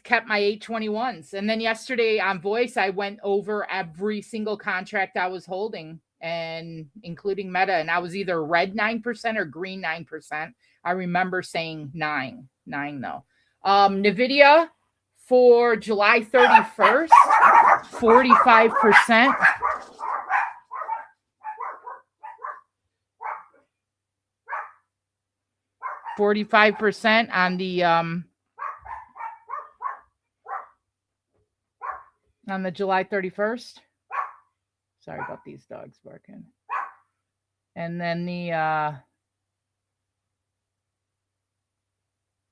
kept my 821s. And then yesterday on Voice, I went over every single contract I was holding, and including Meta. And I was either red 9% or green 9%. I remember saying 9 though. NVIDIA for July 31st, 45%. 45% on the July 31st. Sorry about these dogs barking. And then the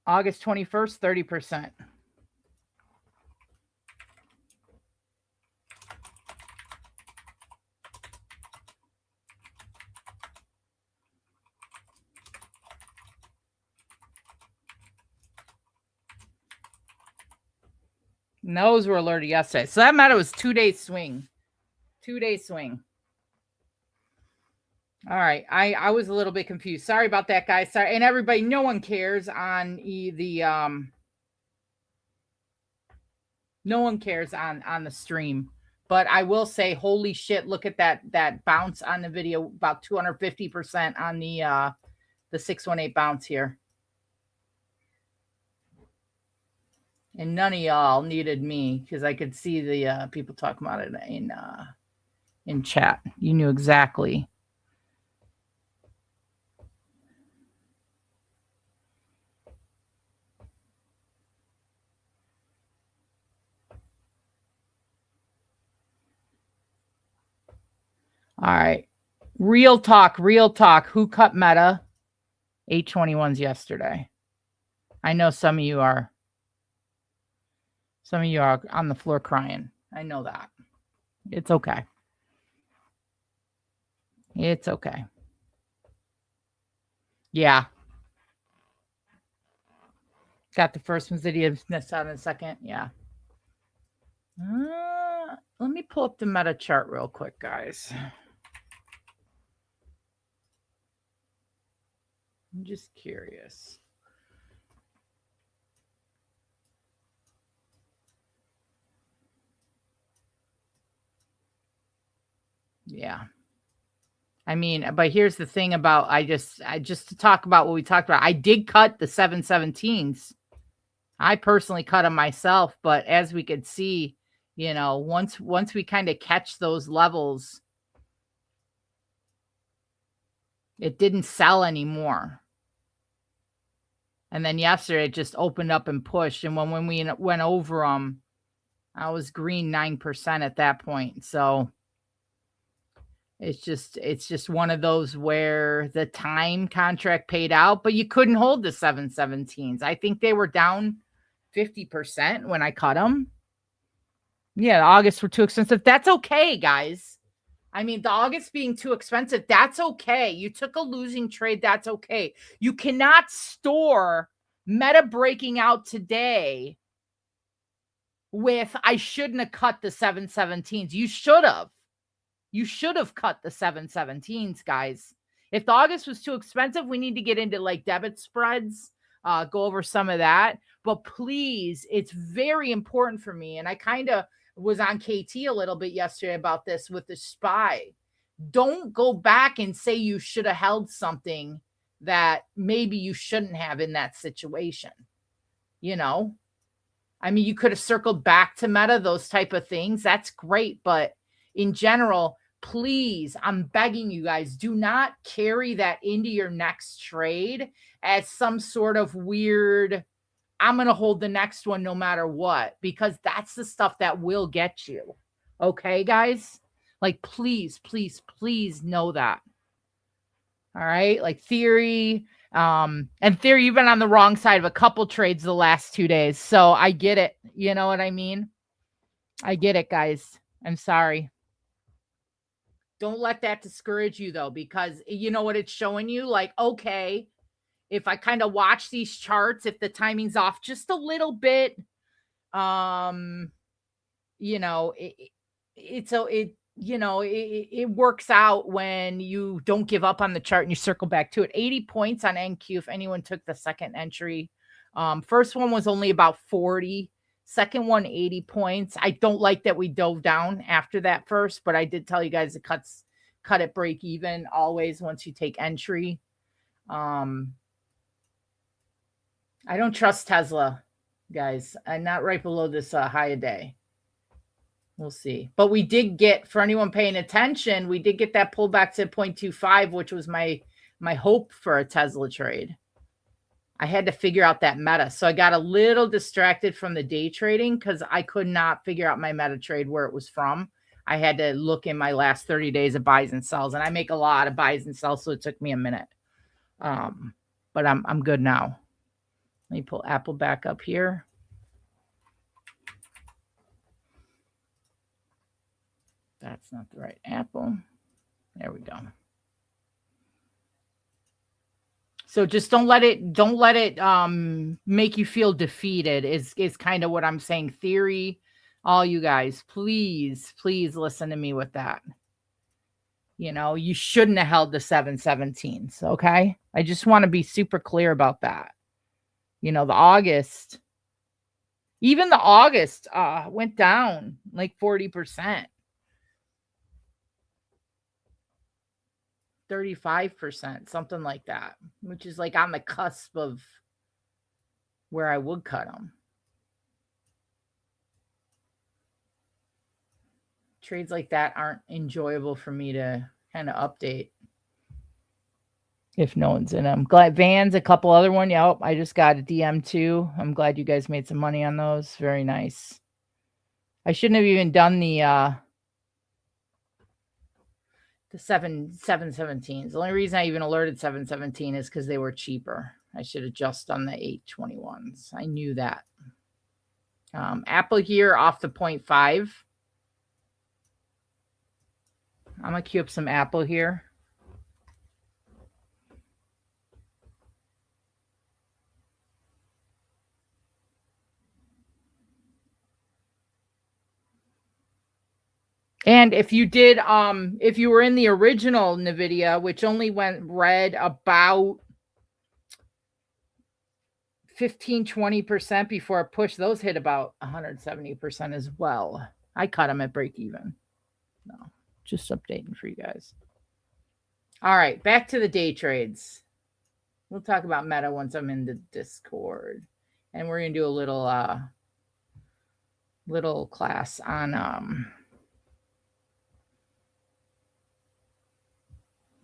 August 21st, 30%. And those were alerted yesterday. So that matter was 2 day swing. 2 day swing. All right. I was a little bit confused. Sorry about that, guys. Sorry. And everybody, no one cares on no one cares on the stream. But I will say, holy shit, look at that bounce on the video, about 250% on the 618 bounce here. And none of y'all needed me because I could see the people talking about it in chat. You knew exactly. All right. Real talk. Who cut Meta? 821s yesterday. I know some of you are. Some of you are on the floor crying. I know that. It's okay. It's okay. Yeah. Got the first one's video that's out in a second. Yeah. Let me pull up the Meta chart real quick, guys. I'm just curious. Yeah. I mean, but here's the thing about I just to talk about what we talked about. I did cut the 717s. I personally cut them myself, but as we could see, you know, once we kind of catch those levels, it didn't sell anymore. And then yesterday it just opened up and pushed. And when we went over them, I was green 9% at that point. So it's just one of those where the time contract paid out, but you couldn't hold the 717s. I think they were down 50% when I cut them. Yeah, the August were too expensive. That's okay, guys. I mean, the August being too expensive, that's okay. You took a losing trade, that's okay. You cannot store Meta breaking out today with I shouldn't have cut the 717s. You should have. You should have cut the 717s, guys. If the August was too expensive, we need to get into like debit spreads, go over some of that. But please, it's very important for me. And I kind of was on KT a little bit yesterday about this with the SPY. Don't go back and say you should have held something that maybe you shouldn't have in that situation. You know, I mean, you could have circled back to Meta, those type of things. That's great. But in general, please, I'm begging you guys, do not carry that into your next trade as some sort of weird, I'm going to hold the next one no matter what, because that's the stuff that will get you. Okay, guys? Like, please, please, please know that. All right? Like Theory, and Theory, you've been on the wrong side of a couple trades the last 2 days. So I get it. You know what I mean? I get it, guys. I'm sorry. Don't let that discourage you, though, because you know what it's showing you? Like, okay, if I kind of watch these charts, if the timing's off just a little bit, you know, it works out when you don't give up on the chart and you circle back to it. 80 points on NQ if anyone took the second entry. First one was only about 40. Second one, 80 points. I don't like that we dove down after that first, but I did tell you guys it cut at break even always once you take entry. I don't trust Tesla, guys. I'm not right below this high a day. We'll see. But we did get, for anyone paying attention, we did get that pullback to 0.25, which was my hope for a Tesla trade. I had to figure out that Meta. So I got a little distracted from the day trading because I could not figure out my Meta trade where it was from. I had to look in my last 30 days of buys and sells, and I make a lot of buys and sells, so it took me a minute. But I'm good now. Let me pull Apple back up here. That's not the right Apple. There we go. So just don't let it make you feel defeated is kind of what I'm saying. Theory, all you guys, please listen to me with that. You know, you shouldn't have held the 717s, okay? I just want to be super clear about that. You know, even the August went down like 40%. 35%, something like that, which is like on the cusp of where I would cut them. Trades like that aren't enjoyable for me to kind of update if no one's in them. Glad Vans, a couple other one. Yep, I just got a DM too. I'm glad you guys made some money on those. Very nice. I shouldn't have even done the 717s. The only reason I even alerted 717 is because they were cheaper. I should have just done the 821s. I knew that. Apple here off the 0.5. I'm going to queue up some Apple here. And if you did, if you were in the original NVIDIA, which only went red about 15-20% before it pushed, those hit about 170% as well. I cut them at break even. No, just updating for you guys. All right, back to the day trades. We'll talk about meta once I'm in the Discord. And we're going to do a little class on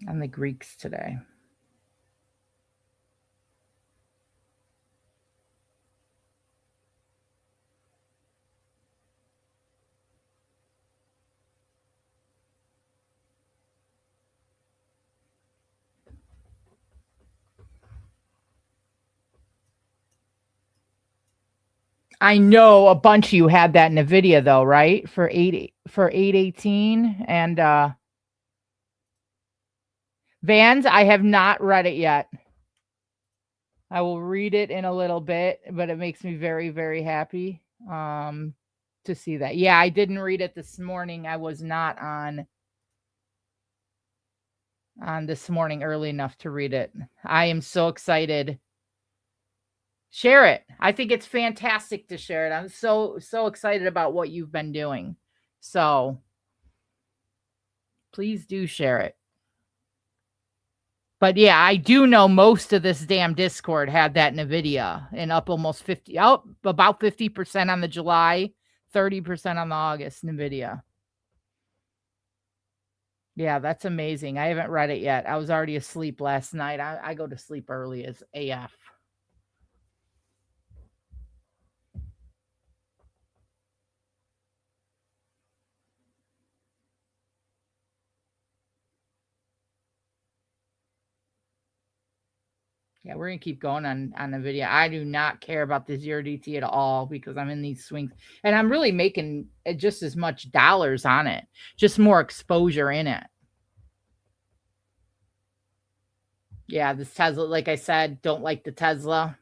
the Greeks today. I know a bunch of you had that NVIDIA though, right? For 818 and Vans, I have not read it yet. I will read it in a little bit, but it makes me very, very happy to see that. Yeah, I didn't read it this morning. I was not on this morning early enough to read it. I am so excited. Share it. I think it's fantastic to share it. I'm so excited about what you've been doing. So please do share it. But yeah, I do know most of this damn Discord had that NVIDIA and up almost about 50% on the July, 30% on the August NVIDIA. Yeah, that's amazing. I haven't read it yet. I was already asleep last night. I go to sleep early as AF. Yeah, we're going to keep going on NVIDIA. I do not care about the 0DT at all because I'm in these swings. And I'm really making just as much dollars on it. Just more exposure in it. Yeah, this Tesla, like I said, don't like the Tesla.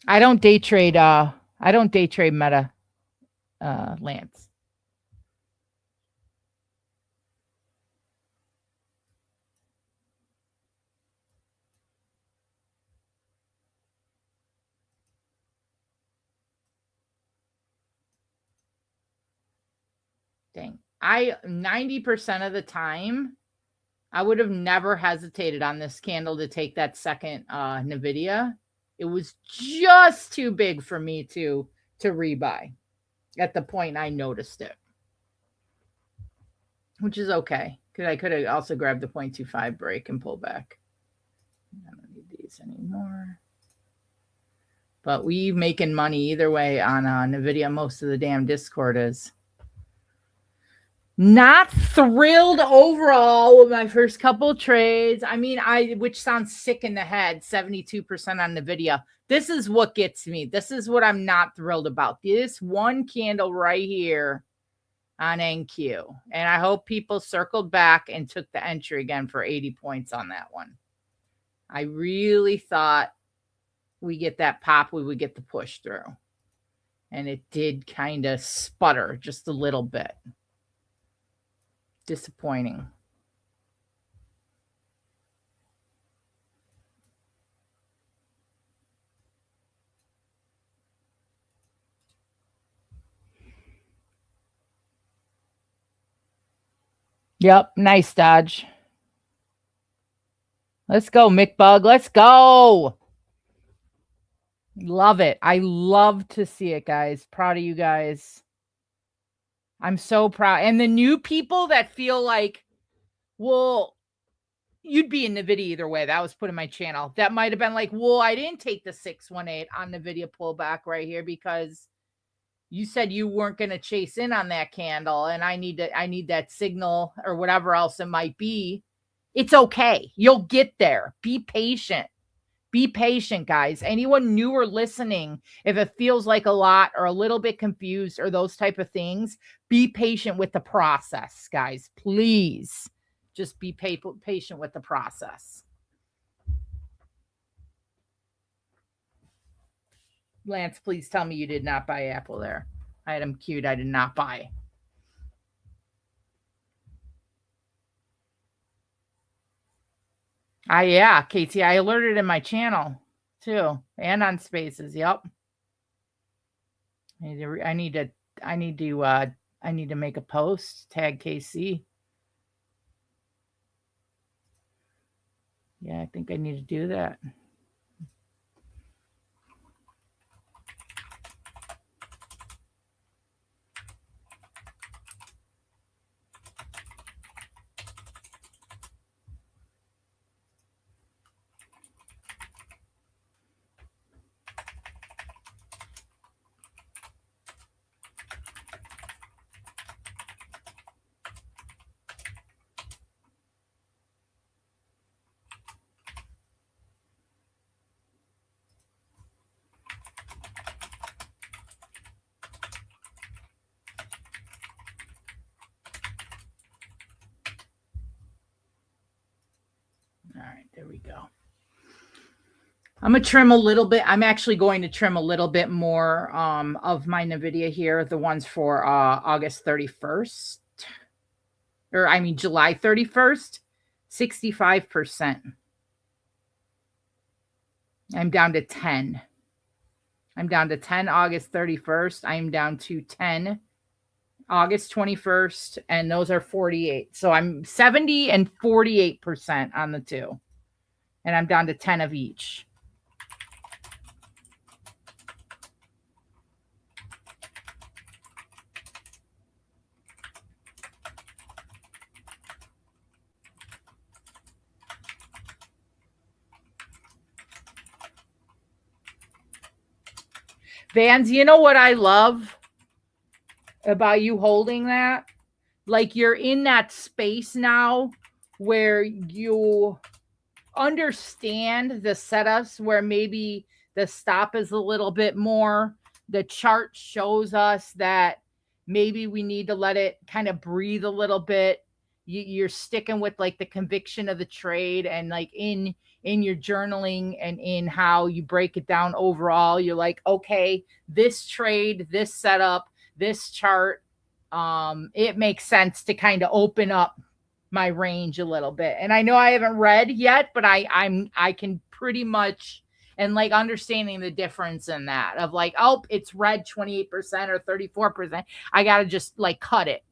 I don't day trade Meta, Lance. Dang. 90% of the time, I would have never hesitated on this candle to take that second NVIDIA. It was just too big for me to rebuy at the point I noticed it, which is okay because I could have also grabbed the 0.25 break and pull back. I don't need these anymore. But we making money either way on NVIDIA. Most of the damn Discord is. Not thrilled overall with my first couple of trades. I mean, which sounds sick in the head, 72% on NVIDIA. This is what gets me. This is what I'm not thrilled about. This one candle right here on NQ. And I hope people circled back and took the entry again for 80 points on that one. I really thought we get that pop, we would get the push through. And it did kind of sputter just a little bit. Disappointing. Yep, nice dodge. Let's go, McBug. Let's go. Love it. I love to see it, guys. Proud of you guys. I'm so proud. And the new people that feel like, well, you'd be in NVIDIA either way. That was put in my channel. That might have been like, well, I didn't take the 618 on NVIDIA pullback right here because you said you weren't going to chase in on that candle and I need that signal or whatever else it might be. It's okay. You'll get there. Be patient. Be patient, guys. Anyone new or listening, if it feels like a lot or a little bit confused or those type of things, be patient with the process, guys. Please just be patient with the process. Lance, please tell me you did not buy Apple there. I had him queued. I did not buy. Yeah, Katie, I alerted in my channel too, and on Spaces. Yep. I need to make a post. Tag KC. Yeah, I think I need to do that. All right, there we go. I'm going to trim a little bit. I'm actually going to trim a little bit more of my NVIDIA here, the ones for August 31st, or I mean July 31st, 65%. I'm down to 10. I'm down to 10 August 31st. I'm down to 10 August 21st, and those are 48. So I'm 70 and 48% on the two, and I'm down to 10 of each. Vans, you know what I love about you holding that? Like you're in that space now where you understand the setups where maybe the stop is a little bit more. The chart shows us that maybe we need to let it kind of breathe a little bit. You're sticking with like the conviction of the trade, and like in your journaling and in how you break it down overall, you're like, okay, this trade, this setup, this chart, it makes sense to kind of open up my range a little bit. And I know I haven't read yet, but I can pretty much, and like understanding the difference in that of like, oh, it's red 28% or 34%. I got to just like cut it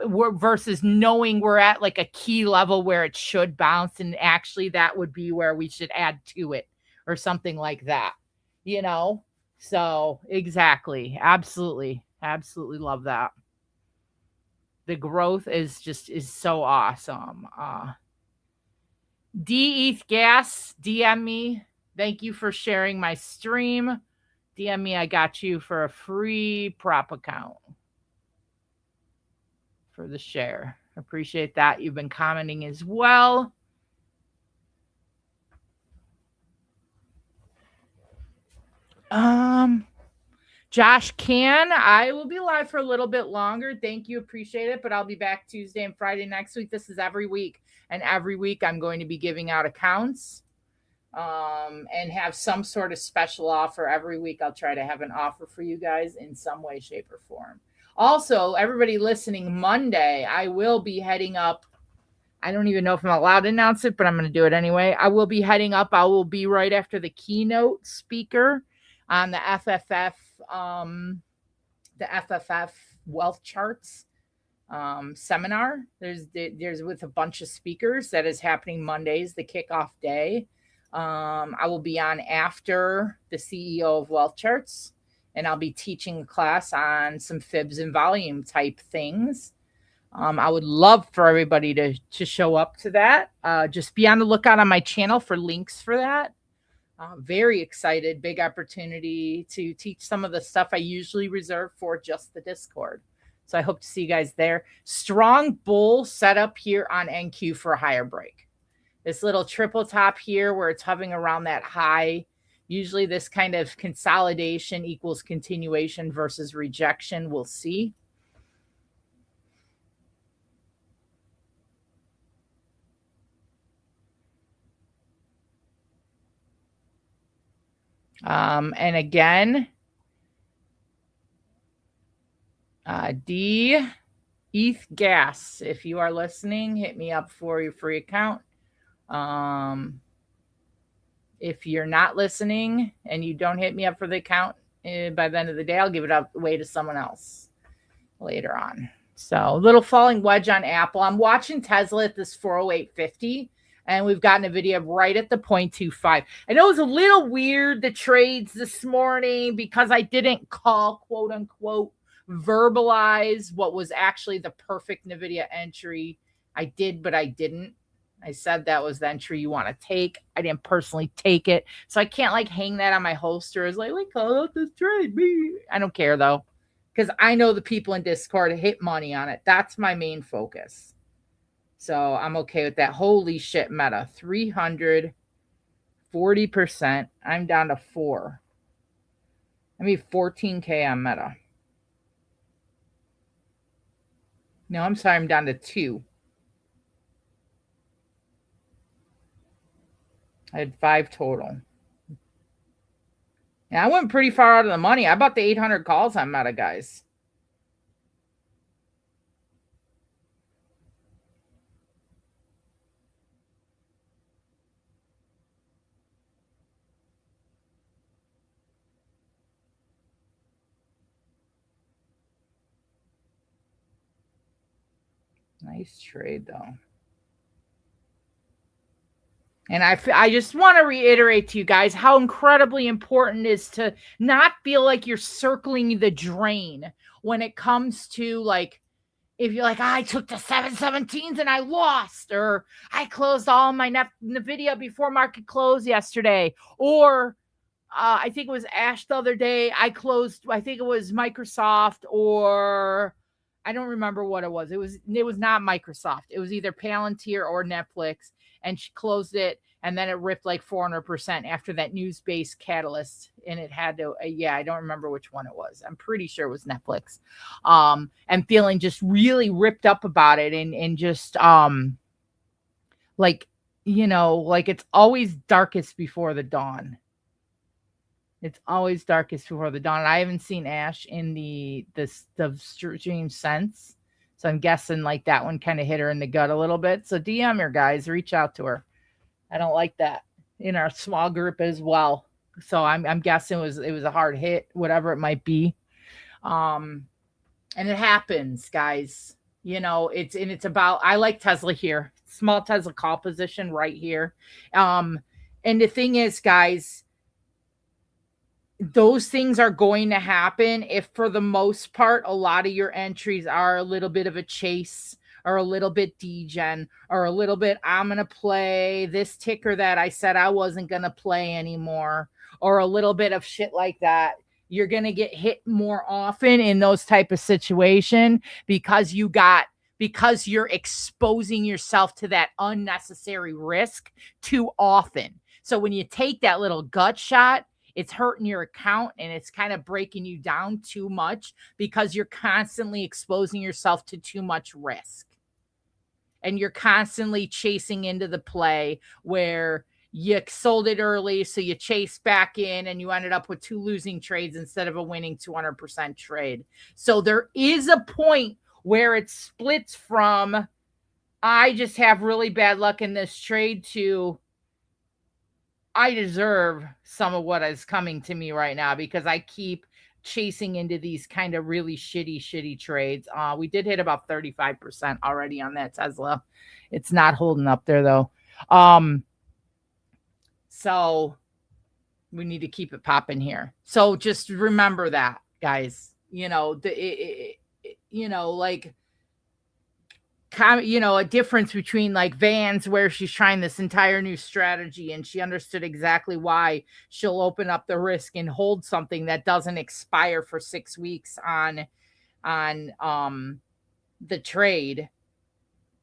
versus knowing we're at like a key level where it should bounce. And actually that would be where we should add to it or something like that, you know? So exactly. Absolutely. Absolutely love that. The growth is so awesome. D-Eth Gas, DM me. Thank you for sharing my stream. DM me. I got you for a free prop account for the share. Appreciate that. You've been commenting as well. Josh Can, I will be live for a little bit longer. Thank you. Appreciate it. But I'll be back Tuesday and Friday next week. This is every week. And every week I'm going to be giving out accounts and have some sort of special offer. Every week I'll try to have an offer for you guys in some way, shape, or form. Also, everybody listening, Monday, I will be heading up. I don't even know if I'm allowed to announce it, but I'm going to do it anyway. I will be heading up. I will be right after the keynote speaker on the FFF, wealth charts seminar. There's with a bunch of speakers that is happening Mondays, the kickoff day. I will be on after the CEO of Wealth Charts, and I'll be teaching a class on some fibs and volume type things. I would love for everybody to show up to that. Just be on the lookout on my channel for links for that. Very excited, big opportunity to teach some of the stuff I usually reserve for just the Discord. So I hope to see you guys there. Strong bull setup here on NQ for a higher break. This little triple top here where it's hovering around that high. Usually this kind of consolidation equals continuation versus rejection. We'll see. And again, D-Eth Gas, if you are listening, hit me up for your free account. If you're not listening and you don't hit me up for the account by the end of the day, I'll give it away to someone else later on. So a little falling wedge on Apple. I'm watching Tesla at this 408.50. And we've gotten a video right at the 0.25. I know it was a little weird, the trades this morning, because I didn't call, quote unquote, verbalize what was actually the perfect NVIDIA entry. I did, but I didn't. I said that was the entry you want to take. I didn't personally take it. So I can't like hang that on my holster as like, we call out this trade. I don't care though. Because I know the people in Discord hit money on it. That's my main focus. So I'm okay with that. Holy shit, Meta. 340%. I'm down to 4. I mean 14K on Meta. No, I'm sorry. I'm down to 2. I had 5 total. And I went pretty far out of the money. I bought the 800 calls on Meta, guys. Nice trade, though. And I just want to reiterate to you guys how incredibly important it is to not feel like you're circling the drain when it comes to like, if you're like, I took the 717s and I lost, or I closed all my NVIDIA before market close yesterday, or I think it was Ash the other day. I closed, I think it was Microsoft, or I don't remember what it was. It was not Microsoft. It was either Palantir or Netflix, and she closed it, and then it ripped like 400% after that news-based catalyst, and it had to. I don't remember which one it was. I'm pretty sure it was Netflix. And feeling just really ripped up about it, and just like like it's always darkest before the dawn. It's always darkest before the dawn. And I haven't seen Ash in the stream since. So I'm guessing like that one kind of hit her in the gut a little bit. So DM her, guys, reach out to her. I don't like that in our small group as well. So I'm guessing it was a hard hit, whatever it might be. And it happens, guys. It's about, I like Tesla here. Small Tesla call position right here. And the thing is, guys, those things are going to happen if for the most part a lot of your entries are a little bit of a chase or a little bit degen or a little bit I'm going to play this ticker that I said I wasn't going to play anymore, or a little bit of shit like that. You're going to get hit more often in those type of situation because you're exposing yourself to that unnecessary risk too often. So when you take that little gut shot, it's hurting your account and it's kind of breaking you down too much because you're constantly exposing yourself to too much risk. And you're constantly chasing into the play where you sold it early, so you chased back in and you ended up with 2 losing trades instead of a winning 200% trade. So there is a point where it splits from, I just have really bad luck in this trade, to I deserve some of what is coming to me right now because I keep chasing into these kind of really shitty trades. We did hit about 35% already on that Tesla. It's not holding up there though. So we need to keep it popping here. So just remember that, guys. A difference between like Vans, where she's trying this entire new strategy and she understood exactly why she'll open up the risk and hold something that doesn't expire for 6 weeks on the trade,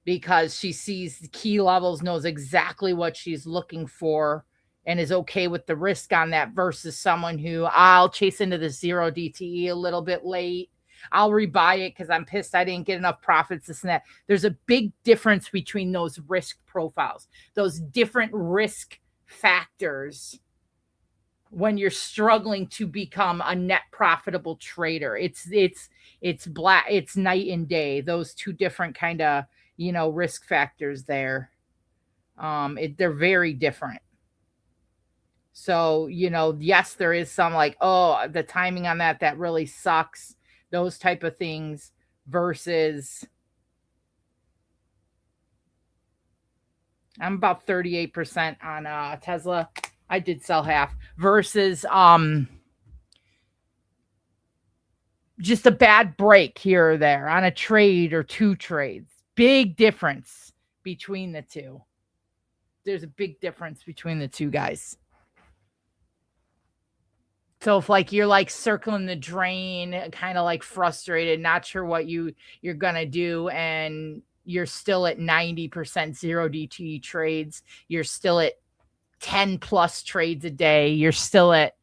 because she sees the key levels, knows exactly what she's looking for, and is okay with the risk on that, versus someone who, I'll chase into the 0 DTE a little bit late. I'll rebuy it because I'm pissed I didn't get enough profits, this and that. There's a big difference between those risk profiles, those different risk factors when you're struggling to become a net profitable trader. It's night and day, those two different kind of, risk factors there. They're very different. So, yes, there is some like, oh, the timing on that really sucks. Those type of things versus I'm about 38% on Tesla. I did sell half versus just a bad break here or there on a trade or two trades. Big difference between the two. There's a big difference between the two guys. So if like you're like circling the drain, kind of like frustrated, not sure what you're gonna do, and you're still at 90% zero DTE trades, you're still at 10 plus trades a day, you're still at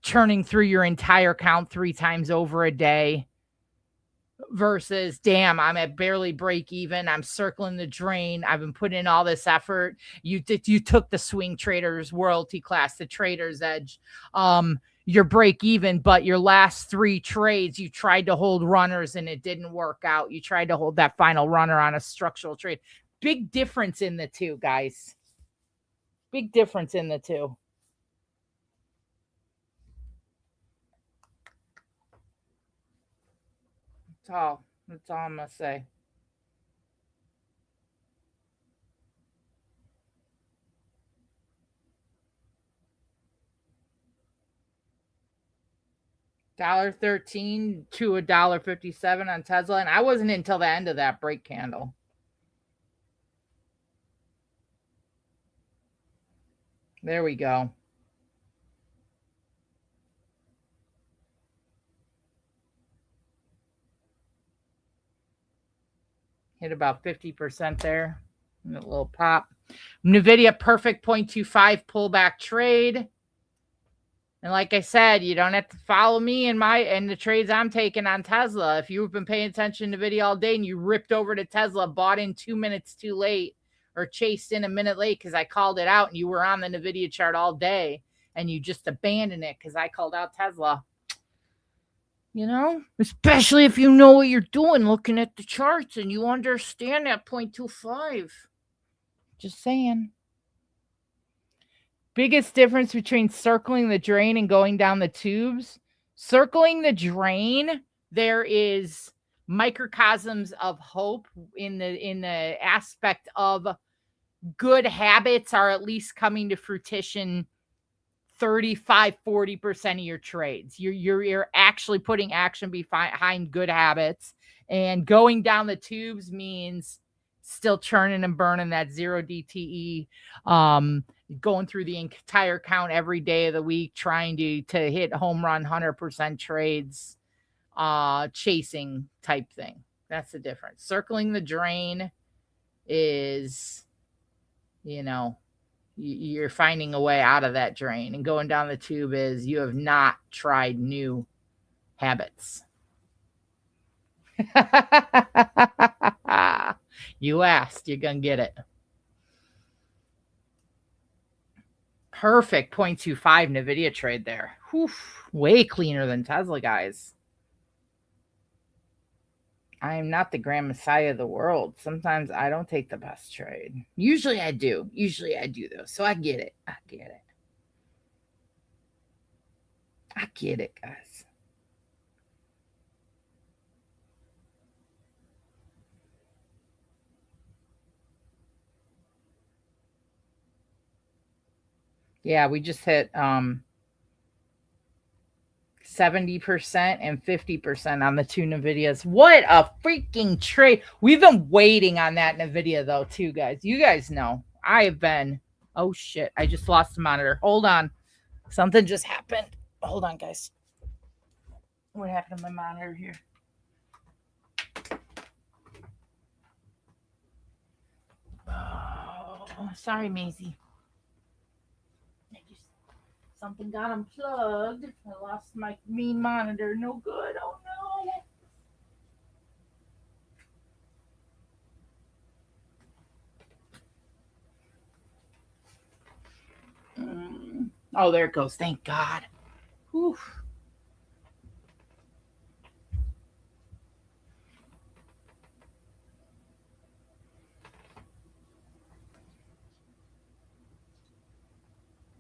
churning through your entire account 3 times over a day, versus damn, I'm at barely break even, I'm circling the drain, I've been putting in all this effort. You took the swing traders royalty class, the trader's edge. You're break even, but your last 3 trades you tried to hold runners and it didn't work out. You tried to hold that final runner on a structural trade. Big difference in the two, guys. Big difference in the two. That's all I'm gonna say. $1.13 to $1.57 on Tesla, and I wasn't until the end of that break candle. There we go. Hit about 50% there. A little pop. NVIDIA perfect 0.25 pullback trade. And like I said, you don't have to follow me in the trades I'm taking on Tesla. If you've been paying attention to video all day and you ripped over to Tesla, bought in 2 minutes too late, or chased in a minute late because I called it out and you were on the NVIDIA chart all day and you just abandoned it because I called out Tesla. You know, especially if you know what you're doing looking at the charts and you understand that 0.25. Just saying. Biggest difference between circling the drain and going down the tubes. Circling the drain, there is microcosms of hope in the aspect of good habits are at least coming to fruition 35-40% of your trades. You're actually putting action behind good habits, and going down the tubes means still churning and burning that zero DTE, going through the entire count every day of the week, trying to hit home run 100% trades, chasing type thing. That's the difference. Circling the drain is, you're finding a way out of that drain, and going down the tube is you have not tried new habits. You asked, you're gonna get it. Perfect 0.25 NVIDIA trade there. Whew, way cleaner than Tesla, guys. I am not the grand messiah of the world. Sometimes I don't take the best trade. Usually I do. Though. So I get it. I get it, guys. Yeah, we just hit 70% and 50% on the two NVIDIAs. What a freaking trade. We've been waiting on that NVIDIA though, too, guys. You guys know. I have been. Oh shit. I just lost the monitor. Hold on. Something just happened. Hold on, guys. What happened to my monitor here? Oh, sorry, Maisie. Something got unplugged. I lost my mean monitor. No good. Oh no. Oh, there it goes. Thank God. Whew.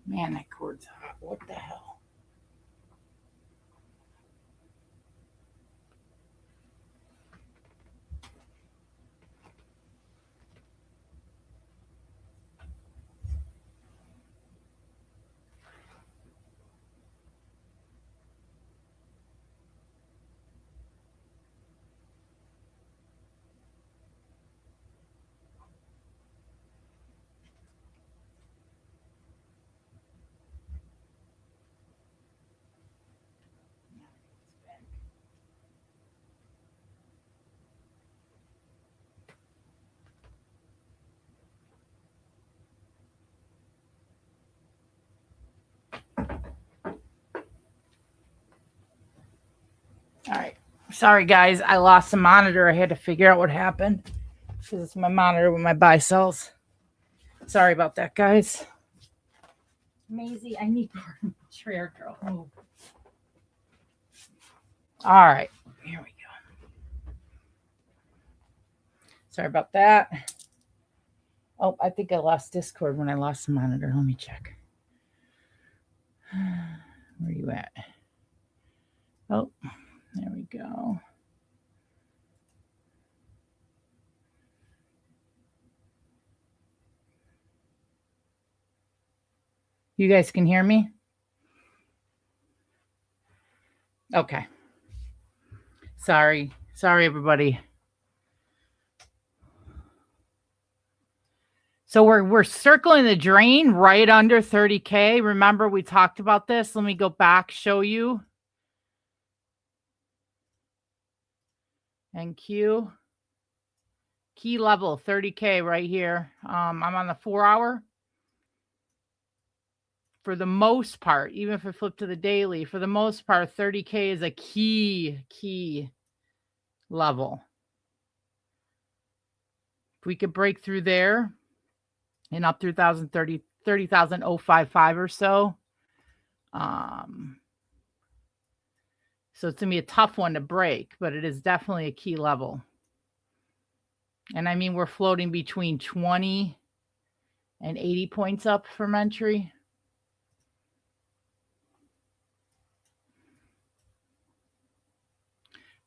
Man, that cord's hot. What the hell? Sorry, guys. I lost the monitor. I had to figure out what happened. This is my monitor with my buy sells. Sorry about that, guys. Maisie, I need more chair, girl. Move. All right. Here we go. Sorry about that. Oh, I think I lost Discord when I lost the monitor. Let me check. Where are you at? Oh, there we go. You guys can hear me? Okay. Sorry, everybody. So we're circling the drain right under 30K. Remember, we talked about this. Let me go back, show you. And Q. Key level, 30K right here. I'm on the 4-hour. For the most part, even if I flip to the daily, for the most part, 30K is a key level. If we could break through there and up through 30,055 or so. So it's going to be a tough one to break, but it is definitely a key level. And I mean, we're floating between 20 and 80 points up from entry.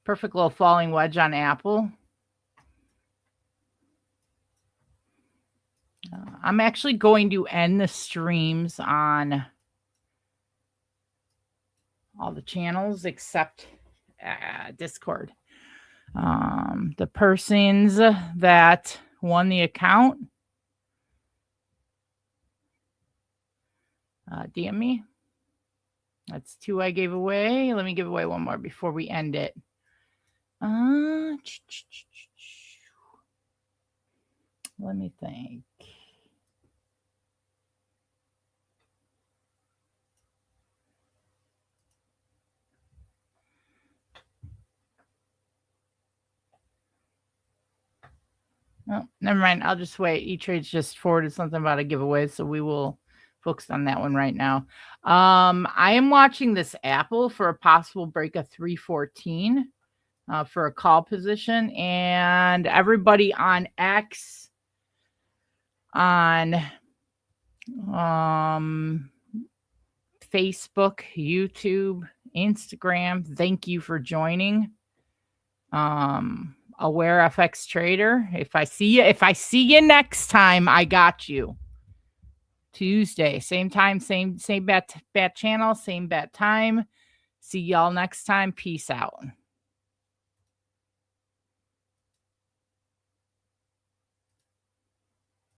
Perfect little falling wedge on Apple. I'm actually going to end the streams on all the channels except Discord. The persons that won the account, DM me. That's 2 I gave away. Let me give away one more before we end it. Let me think. Oh, never mind. I'll just wait. E-Trade's just forwarded something about a giveaway, so we will focus on that one right now. I am watching this Apple for a possible break of 314 for a call position, and everybody on X, on Facebook, YouTube, Instagram, thank you for joining. Aware FX Trader. If I see you next time, I got you. Tuesday, same time, same bat channel, same bat time. See y'all next time. Peace out.